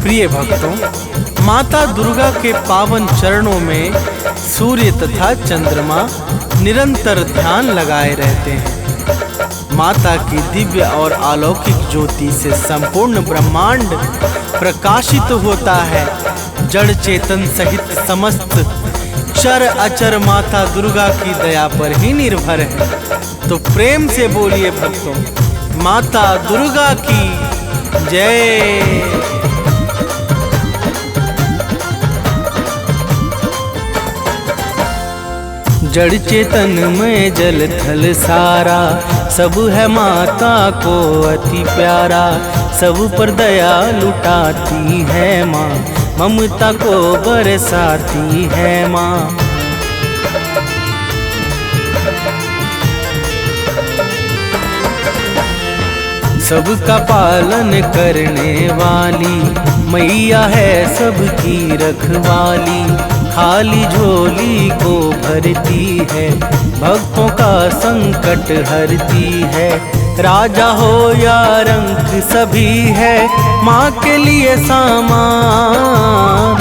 D: प्रिय भक्तों, माता दुर्गा के पावन चरणों में सूर्य तथा चंद्रमा निरंतर ध्यान लगाए रहते हैं। माता की दिव्य और अलौकिक ज्योति से संपूर्ण ब्रह्मांड प्रकाशित होता है। जड़ चेतन सहित समस्त चर अचर माता दुर्गा की दया पर ही निर्भर है। तो प्रेम से बोलिए भक्तों, माता दुर्गा की जय। जड़ चेतन में जल थल सारा, सब है माता को अति प्यारा। सब पर दया लुटाती है माँ, ममता को बरसाती है माँ। सबका पालन करने वाली मैया है सबकी रखवाली। खाली झोली को भरती है, भक्तों का संकट हरती है। राजा हो या रंक सभी है माँ के लिए सामान।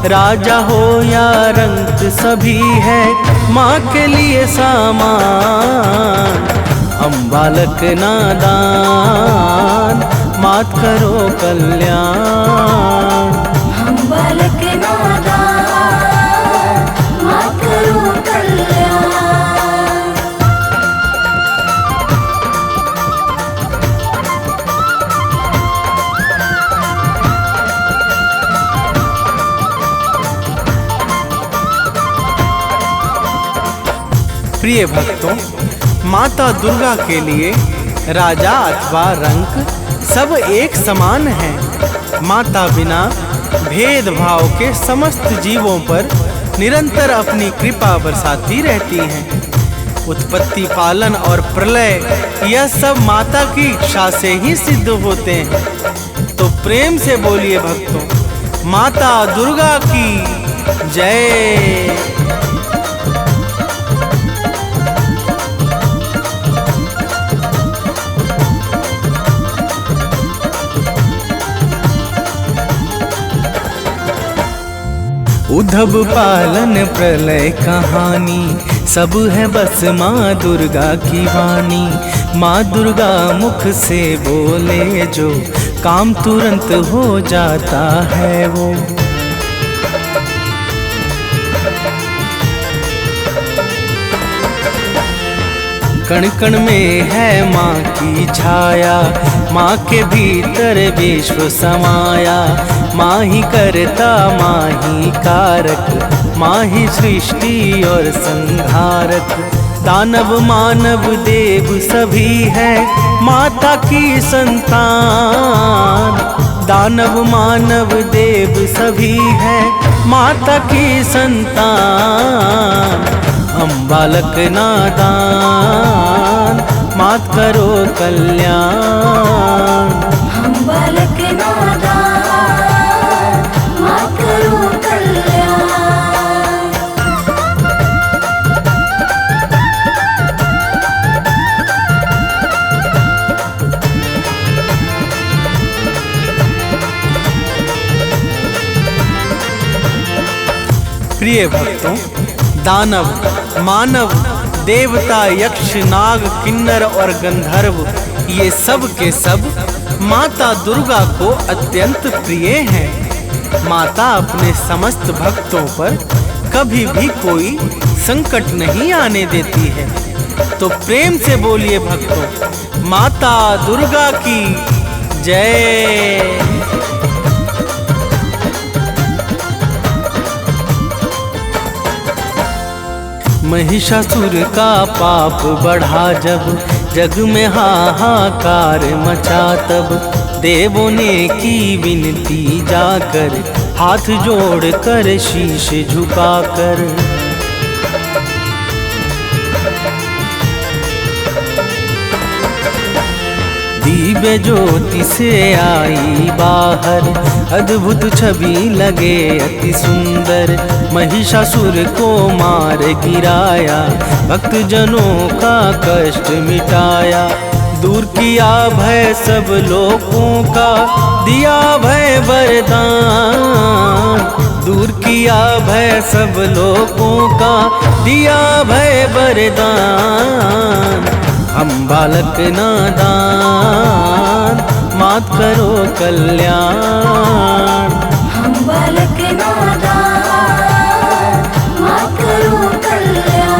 D: राजा हो या रंक सभी है माँ के लिए सामान। हम बालक नादान, मात करो कल्याण।
B: हम बालक नादान, मात करो कल्याण।
D: प्रिय भक्तों, माता दुर्गा के लिए राजा अथवा रंक सब एक समान हैं। माता बिना भेदभाव के समस्त जीवों पर निरंतर अपनी कृपा बरसाती रहती हैं। उत्पत्ति, पालन और प्रलय यह सब माता की इच्छा से ही सिद्ध होते हैं। तो प्रेम से बोलिए भक्तों, माता दुर्गा की जय। उद्धव पालन प्रलय कहानी सब है बस माँ दुर्गा की वाणी। माँ दुर्गा मुख से बोले जो काम तुरंत हो जाता है वो। कण कण में है माँ की छाया, माँ के भीतर विश्व समाया। माँ ही करता माँ ही कारक, माँ ही सृष्टि और संहारक। दानव मानव देव सभी है माता की संतान। दानव मानव देव सभी है माता की संतान। हम बालक नादान, मात करो कल्याण।
B: हम बालक नादान, मात करो कल्याण।
D: प्रिय भक्तों, दानव, मानव, देवता, यक्ष, नाग, किन्नर और गंधर्व ये सब के सब माता दुर्गा को अत्यंत प्रिय हैं। माता अपने समस्त भक्तों पर कभी भी कोई संकट नहीं आने देती है। तो प्रेम से बोलिए भक्तों, माता दुर्गा की जय। महिषासुर का पाप बढ़ा जब, जग में हाहाकार मचा तब, देवों ने की विनती जाकर, हाथ जोड़कर शीश झुकाकर। दिव्य ज्योति से आई बाहर, अद्भुत छवि लगे अति सुंदर। महिषासुर को मार गिराया, भक्त जनों का कष्ट मिटाया। दूर किया भय सब लोगों का, दिया भय वरदान। दूर किया भय सब लोगों का, दिया भय वरदान। हम बालक नादान, मात करो कल्याण।
B: हम बालक नादान, मात करो कल्याण।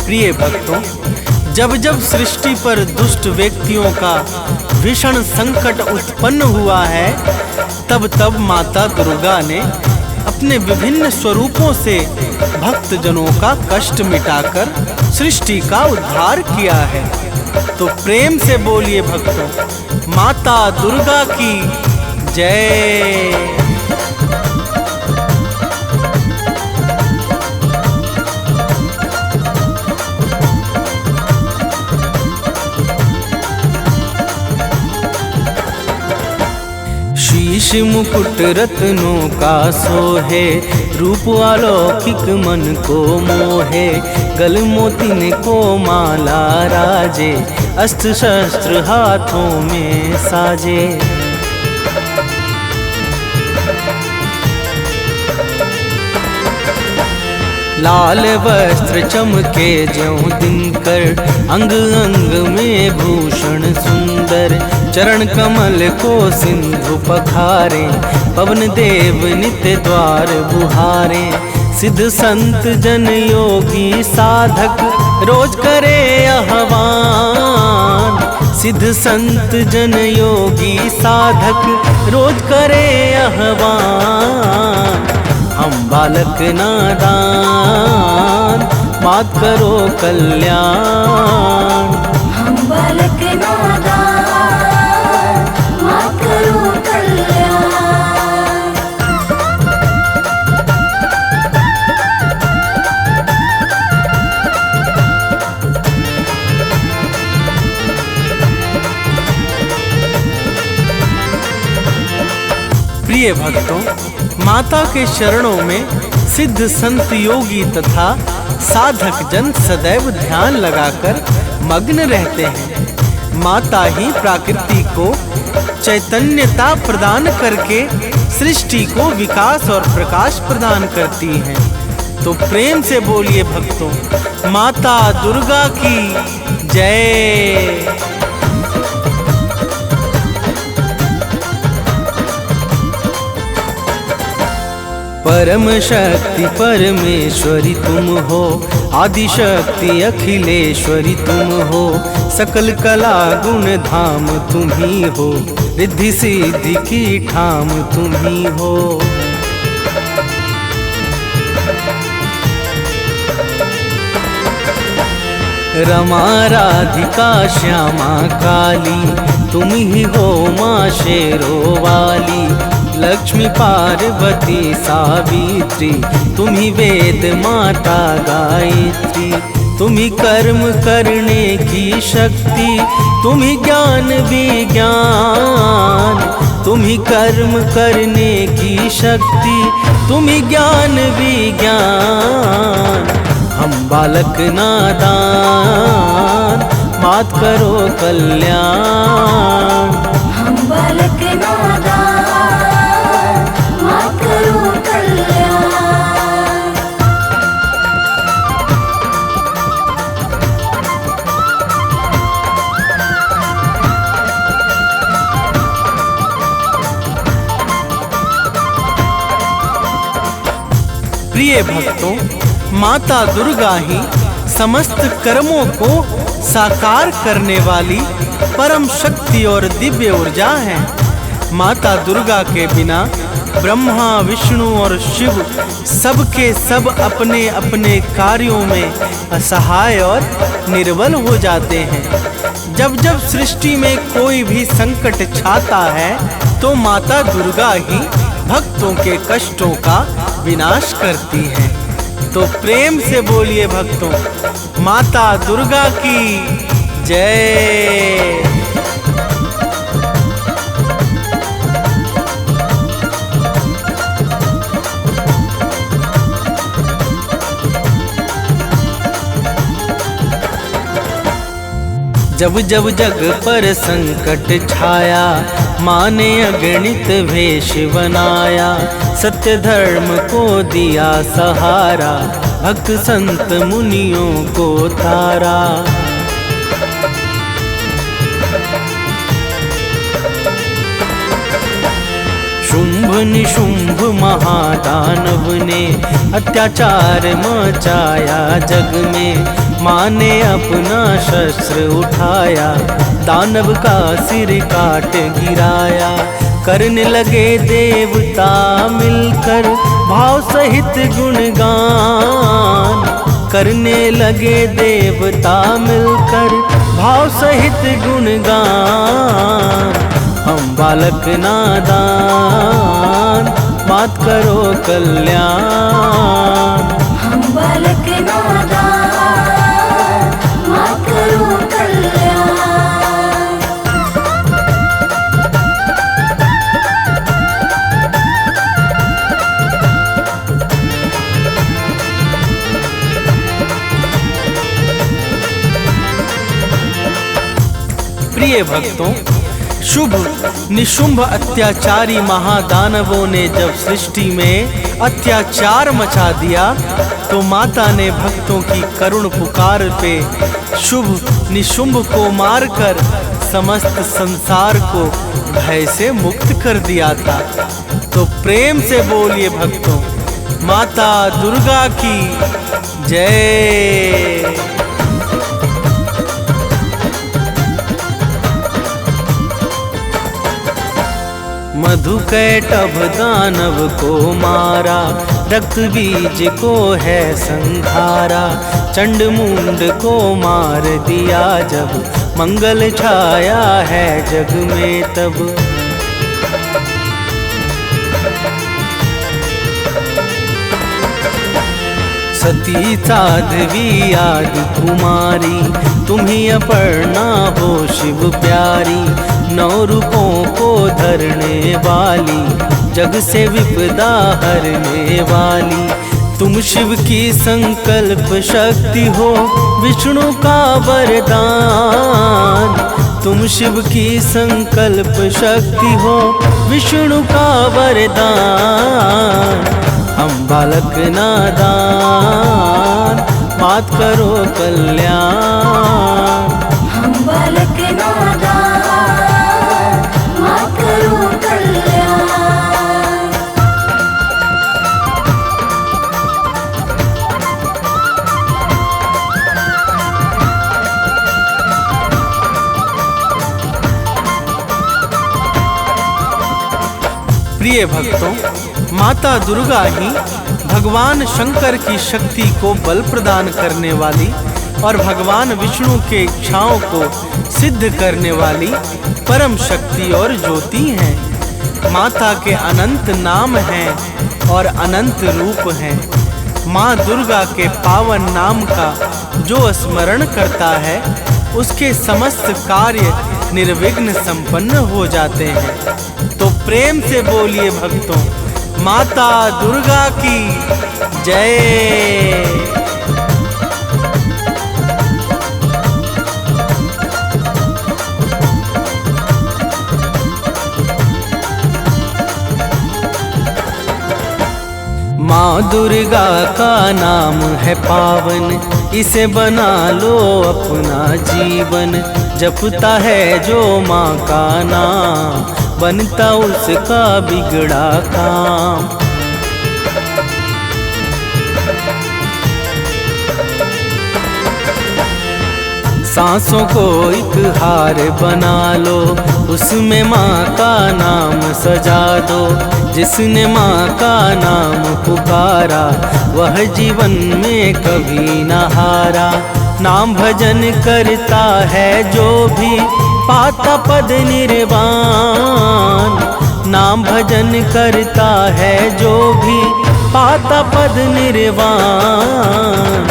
D: प्रिय भक्तों, जब जब सृष्टि पर दुष्ट व्यक्तियों का भीषण संकट उत्पन्न हुआ है, तब तब माता दुर्गा ने अपने विभिन्न स्वरूपों से भक्त जनों का कष्ट मिटाकर सृष्टि का उद्धार किया है। तो प्रेम से बोलिए भक्तों, माता दुर्गा की जय। शीश मुकुट रत्नों का सोहे, रूप अलौकिक मन को मोहे। गल मोतिन को माला राजे, अस्त्र शस्त्र हाथों में साजे। लाल वस्त्र चमके ज्यों दिनकर, अंग अंग में भूषण सुंदर। चरण कमल को सिंधु पखारे, पवन देव नित्य द्वार बुहारे। सिद्ध संत जन योगी साधक, रोज करे आह्वान। सिद्ध संत जन योगी साधक, रोज करे आह्वान। हम बालक नादान, मात करो कल्याण।
B: हम बालक नादान, मात करो कल्याण।
D: प्रिय भक्तों, माता के चरणों में सिद्ध संत योगी तथा साधक जन सदैव ध्यान लगाकर मग्न रहते हैं। माता ही प्रकृति को चैतन्यता प्रदान करके सृष्टि को विकास और प्रकाश प्रदान करती हैं। तो प्रेम से बोलिए भक्तों, माता दुर्गा की जय। परम शक्ति परमेश्वरी तुम हो, आदि शक्ति अखिलेश्वरी तुम हो। सकल कला गुण धाम तुम ही हो, रिद्धि सिद्धि की ठाम तुम ही हो। रमा राधिका श्यामा काली, तुम ही हो माँ शेरो वाली। लक्ष्मी पार्वती सावित्री, तुम ही वेद माता गायत्री। तुम ही कर्म करने की शक्ति, तुम ही ज्ञान विज्ञान। तुम ही कर्म करने की शक्ति, तुम ही ज्ञान विज्ञान। हम बालक नादान, मात करो कल्याण।
B: हम बालक नादान, मात करो कल्याण।
D: प्रिय भक्तों, माता दुर्गा ही समस्त कर्मों को साकार करने वाली परम शक्ति और दिव्य ऊर्जा है। माता दुर्गा के बिना ब्रह्मा विष्णु और शिव सबके सब अपने अपने कार्यों में असहाय और निर्बल हो जाते हैं। जब जब सृष्टि में कोई भी संकट छाता है तो माता दुर्गा ही भक्तों के कष्टों का विनाश करती है। तो प्रेम से बोलिए भक्तों, माता दुर्गा की जय। जब जब जग पर संकट छाया, माँ ने अगणित वेश बनाया। सत्य धर्म को दिया सहारा, भक्त संत मुनियों को तारा। शुंभ निशुंभ महादानव ने अत्याचार मचाया जग में। माँ ने अपना शस्त्र उठाया, दानव का सिर काट गिराया। करने लगे देवता मिलकर भाव सहित गुणगान। करने लगे देवता मिलकर भाव सहित गुणगान। हम बालक नादान, मात करो कल्याण।
B: हम बालक नादान, मात करो कल्याण।
D: प्रिय भक्तों, शुभ निशुंभ अत्याचारी महादानवों ने जब सृष्टि में अत्याचार मचा दिया तो माता ने भक्तों की करुण पुकार पे शुभ निशुंभ को मारकर समस्त संसार को भय से मुक्त कर दिया था। तो प्रेम से बोलिए भक्तों, माता दुर्गा की जय। मधुकैटभ दानव को मारा, रक्त बीज को है संहारा, चंड मुंड को मार दिया जब मंगल छाया है जग में तब। सती साध्वी आदि कुमारी, तुम्ही अपर्णा हो शिव प्यारी, 9 रूपों को धरने वाली, जग से विपदा हरने वाली। तुम शिव की संकल्प शक्ति हो, विष्णु का वरदान। तुम शिव की संकल्प शक्ति हो, विष्णु का वरदान। हम बालक नादान, मात करो कल्याण।
B: हम बालक नादान, मात करो कल्याण।
D: प्रिय भक्तों, माता दुर्गा ही भगवान शंकर की शक्ति को बल प्रदान करने वाली और भगवान विष्णु के इच्छाओं को सिद्ध करने वाली परम शक्ति और ज्योति हैं। माता के अनंत नाम हैं और अनंत रूप हैं। माँ दुर्गा के पावन नाम का जो स्मरण करता है उसके समस्त कार्य निर्विघ्न संपन्न हो जाते हैं। तो प्रेम से बोलिए भक्तों, माता दुर्गा की जय। माँ दुर्गा का नाम है पावन, इसे बना लो अपना जीवन। जपता है जो माँ का नाम, बनता उसका बिगड़ा काम। सांसों को एक हार बना लो, उसमें माँ का नाम सजा दो। जिसने माँ का नाम पुकारा, वह जीवन में कभी न हारा। नाम भजन करता है जो भी, पाता पद निर्वाण। नाम भजन करता है जो भी, पाता पद निर्वाण।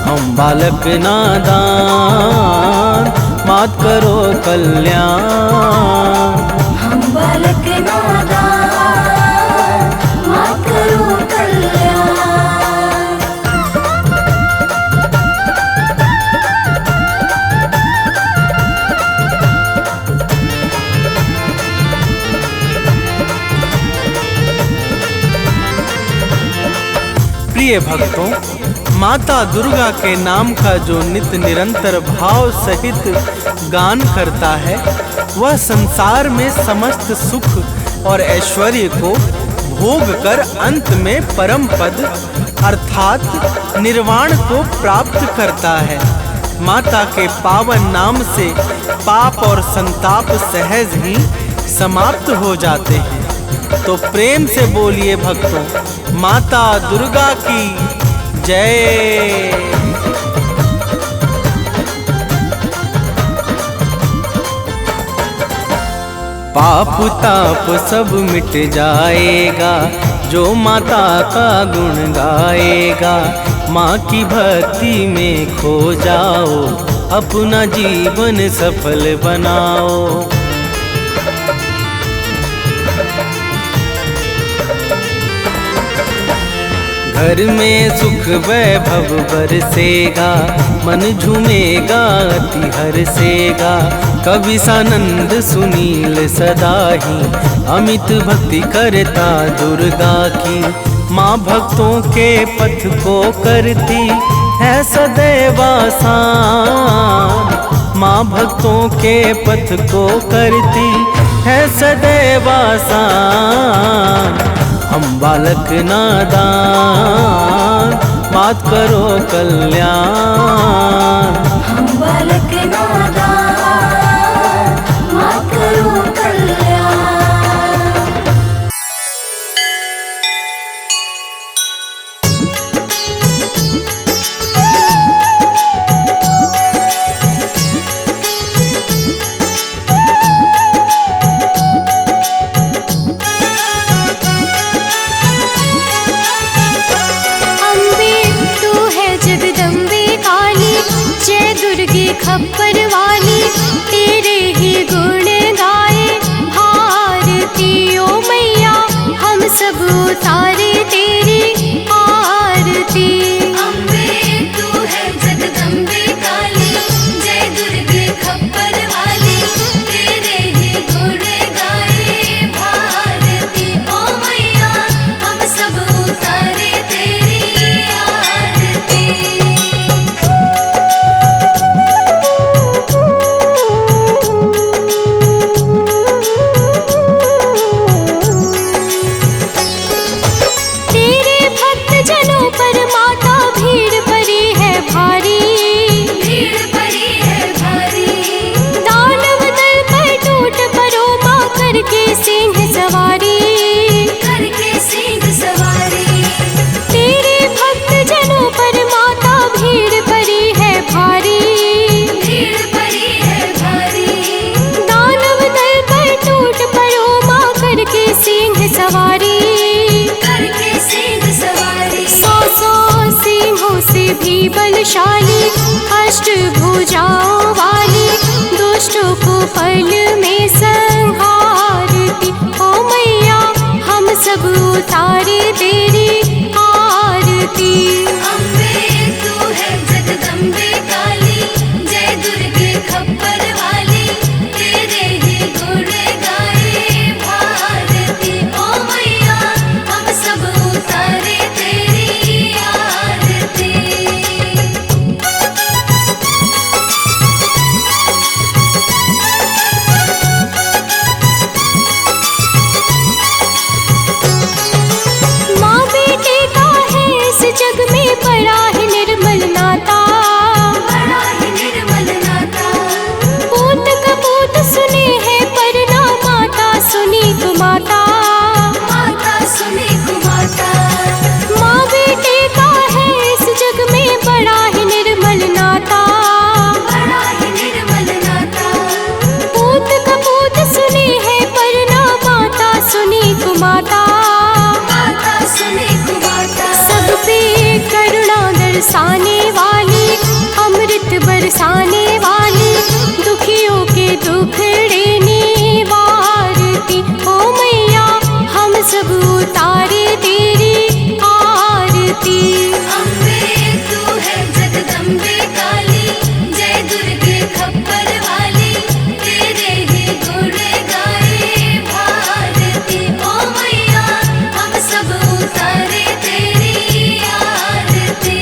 D: हम बालक नादान, मात करो कल्याण।
B: हम बालक नादान, मात करो कल्याण।
D: प्रिय भक्तों, माता दुर्गा के नाम का जो नित्य निरंतर भाव सहित गान करता है, वह संसार में समस्त सुख और ऐश्वर्य को भोग कर अंत में परम पद अर्थात निर्वाण को प्राप्त करता है। माता के पावन नाम से पाप और संताप सहज ही समाप्त हो जाते हैं। तो प्रेम से बोलिए भक्तों, माता दुर्गा की जय। पाप ताप सब मिट जाएगा, जो माता का गुण गाएगा। माँ की भक्ति में खो जाओ, अपना जीवन सफल बनाओ। घर में सुख वैभव बरसेगा, मन झूमेगा अति हर्षेगा। कवि सानंद सुनील सदा ही अमित भक्ति करता दुर्गा की। माँ भक्तों के पथ को करती है सदैव आसान, माँ भक्तों के पथ को करती है सदैव आसान। हम बालक नादान मात करो कल्याण,
B: हम बालक नादान मात करो कल्याण।
A: खप्पर वाली तेरे ही गुण गाए भारती ओ मैया, हम सब उतारे तेरी आरती।
B: अम्बे तू है जगदम्बे काली, जय दुर्गे खप्पर वाली तेरे ही गुण गाए भारती ओ मैया, हम सब उतारे तेरी आरती।
A: भी बलशाली अष्टभुजाओं वाली, दुष्टों को फल में संहारती ओ मैया, हम सब उतारे तेरी आरती।
B: अम्बे तू है जगदम्बे काली, जय दुर्गे खप्पर वाली तेरे ही गुण गाए भारती ओ मैया, हम सब उतारे तेरी आरती।
A: माँ बेटे का है इस जग में बड़ा ही निर्मल नाता,
B: बड़ा ही निर्मल नाता।
A: पूत कपूत सुने हैं पर ना माता सुनी कुमाता।
B: माता सुनी कुमाता।
A: माँ बेटे का है इस जग में बड़ा ही निर्मल नाता,
B: बड़ा ही निर्मल नाता।
A: पूत कपूत सुने हैं पर ना माता सुनी कुमाता।
B: माता सुनी कुमाता।
A: सब पे करुणा दर्शाने वाली, अमृत बरसाने वाली, दुखियों के दुखड़े निवारती ओ मैया, हम सब उतारे तेरी आरती।
B: अम्बे तू है जगदम्बे काली, जय दुर्गे खप्पर वाली तेरे ही गुण गाए भारती ओ मैया, हम सब उतारे तेरी आरती।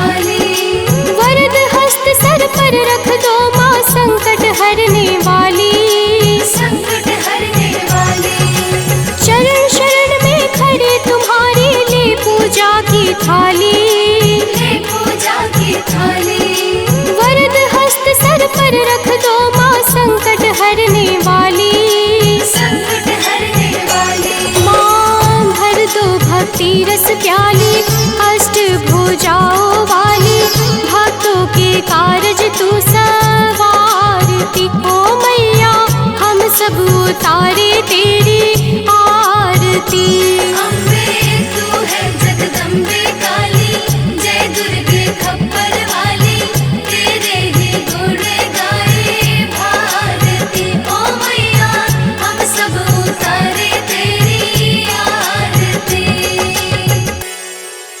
B: थाली।
A: वरद हस्त सर पर रख दो माँ संकट हरने वाली।
B: संकट हरने वाली।
A: चरण शरण में खड़े तुम्हारे ले पूजा की थाली।
B: ले पूजा की थाली।
A: वरद हस्त सर पर रख दो माँ संकट हरने वाली।
B: संकट हरने वाली।
A: माँ भर दो भक्ति रस प्याली। अष्ट भुजाओं वाली भक्तों के कारज तू सवारती। ओ मैया हम सब उतारे तेरी आरती।